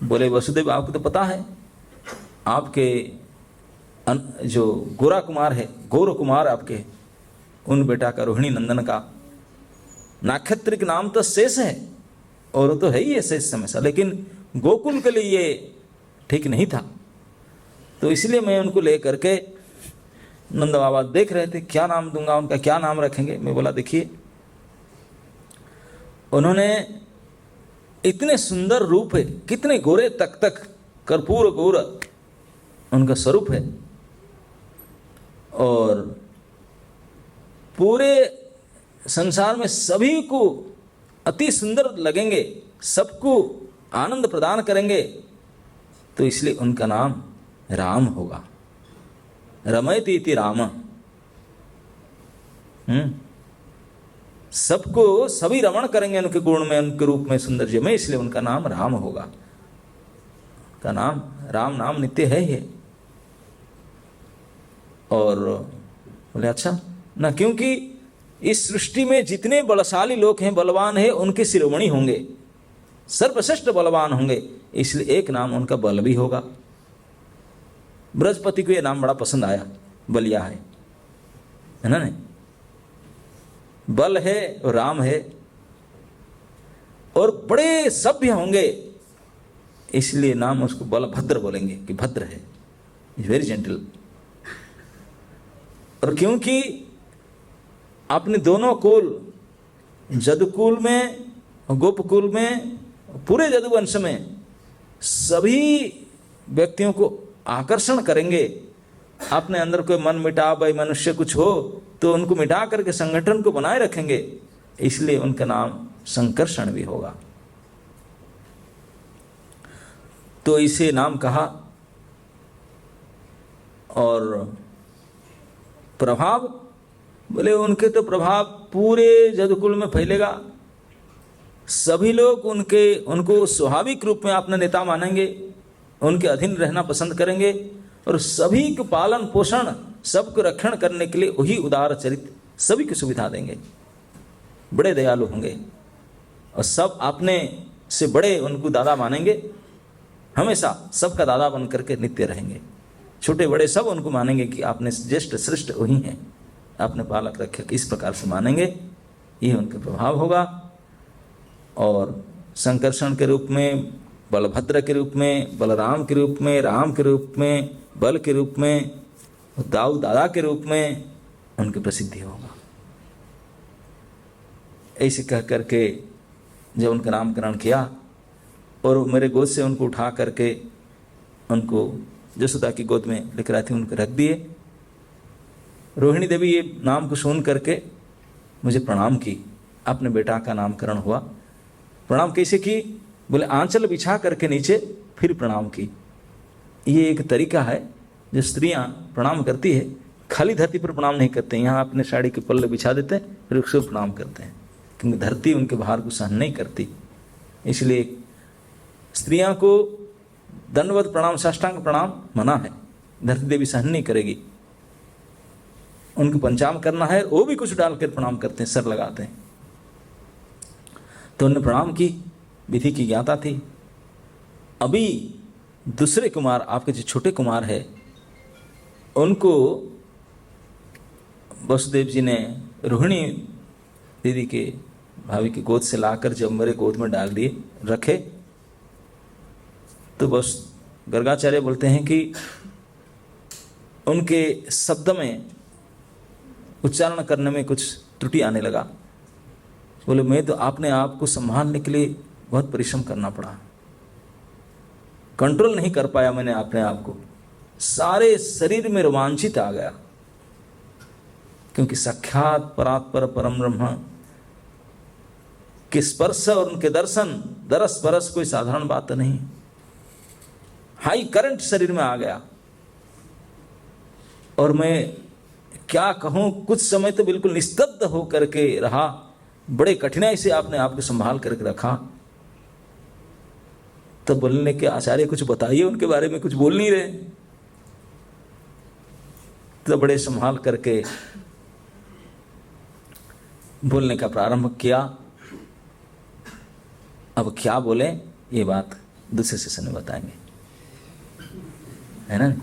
बोले वसुदेव आपको तो पता है, आपके जो गोरा कुमार है, गौर कुमार आपके, उन बेटा का रोहिणी नंदन का नाक्षत्रिक नाम तो शेष है, और वो तो है ही है शेष हमेशा, लेकिन गोकुल के लिए ये ठीक नहीं था। तो इसलिए मैं उनको ले करके, नंद बाबा देख रहे थे क्या नाम दूंगा, उनका क्या नाम रखेंगे। मैं बोला देखिए, उन्होंने इतने सुंदर रूप है, कितने गोरे तक कर्पूर गौर उनका स्वरूप है, और पूरे संसार में सभी को अति सुंदर लगेंगे, सबको आनंद प्रदान करेंगे, तो इसलिए उनका नाम राम होगा। रमयति इति राम। सबको, सभी रमण करेंगे उनके गुण में, उनके रूप में, सौंदर्य में, इसलिए उनका नाम राम होगा। का नाम राम नाम नित्य है ही। और बोले अच्छा ना, क्योंकि इस सृष्टि में जितने बलशाली लोग हैं, बलवान है, उनके शिरोमणि होंगे, सर्वश्रेष्ठ बलवान होंगे, इसलिए एक नाम उनका बल भी होगा। बृहस्पति को यह नाम बड़ा पसंद आया, बलिया है ना? नहीं, बल है और राम है, और बड़े सभ्य होंगे, इसलिए नाम उसको बलभद्र बोलेंगे कि भद्र है, इज वेरी जेंटल। और क्योंकि अपने दोनों कुल, जदुकुल में, गोपकुल में, पूरे जदुवंश में सभी व्यक्तियों को आकर्षण करेंगे। अपने अंदर कोई मन मिटाव भाई मनुष्य कुछ हो तो उनको मिटा करके संगठन को बनाए रखेंगे, इसलिए उनका नाम संकर्षण भी होगा। तो इसे नाम कहा। और प्रभाव, बोले उनके तो प्रभाव पूरे जदकुल में फैलेगा। सभी लोग उनको स्वाभाविक रूप में अपना नेता मानेंगे, उनके अधीन रहना पसंद करेंगे, और सभी को पालन पोषण, सबको रक्षण करने के लिए वही उदार चरित्र, सभी की सुविधा देंगे, बड़े दयालु होंगे, और सब अपने से बड़े उनको दादा मानेंगे, हमेशा सबका दादा बन करके नित्य रहेंगे। छोटे बड़े सब उनको मानेंगे कि आपने ज्येष्ठ श्रेष्ठ वही हैं, आपने पालक रक्षक, इस प्रकार से मानेंगे। ये उनके प्रभाव होगा। और संकर्षण के रूप में, बलभद्र के रूप में, बलराम के रूप में, राम के रूप में, बल के रूप में, दाऊ दादा के रूप में उनकी प्रसिद्धि होगा। ऐसे कह करके जब उनका नामकरण किया और मेरे गोद से उनको उठा करके उनको जसोदा की गोद में लेकर आए थे, उनको रख दिए। रोहिणी देवी ये नाम को सुन करके मुझे प्रणाम की। अपने बेटा का नामकरण हुआ। प्रणाम कैसे की? बोले आंचल बिछा करके नीचे फिर प्रणाम की। ये एक तरीका है जो स्त्रियां प्रणाम करती है, खाली धरती पर प्रणाम नहीं करते, यहाँ अपने साड़ी के पल्ले बिछा देते हैं फिर उसको प्रणाम करते हैं, क्योंकि धरती उनके भार को सहन नहीं करती। इसलिए स्त्रियां को दंडवत प्रणाम, साष्टांग प्रणाम मना है, धरती देवी सहन नहीं करेगी। उनको पंचांग करना है, वो भी कुछ डालकर प्रणाम करते हैं, सर लगाते हैं। तो उन्होंने प्रणाम की, विधि की ज्ञाता थी। अभी दूसरे कुमार, आपके जो छोटे कुमार है, उनको वसुदेव जी ने रोहिणी दीदी के भाभी की गोद से लाकर जब मेरे गोद में डाल दिए, रखे, तो बस गर्गाचार्य बोलते हैं कि उनके शब्द में, उच्चारण करने में कुछ त्रुटि आने लगा। बोले मैं तो अपने आप को संभालने के लिए बहुत परिश्रम करना पड़ा, कंट्रोल नहीं कर पाया मैंने अपने आप को, सारे शरीर में रोमांचित आ गया, क्योंकि साक्षात परात्पर परम ब्रह्म के स्पर्श और उनके दर्शन, दरस परस कोई साधारण बात नहीं। हाई करंट शरीर में आ गया और मैं क्या कहूं, कुछ समय तो बिल्कुल निस्तब्ध होकर के रहा, बड़े कठिनाई से आपने आपको संभाल करके रखा। तो बोलने के आचार्य कुछ बताइए, उनके बारे में कुछ बोल नहीं रहे। तो बड़े संभाल करके बोलने का प्रारंभ किया। अब क्या बोले ये बात दूसरे सेशन में बताएंगे, है ना।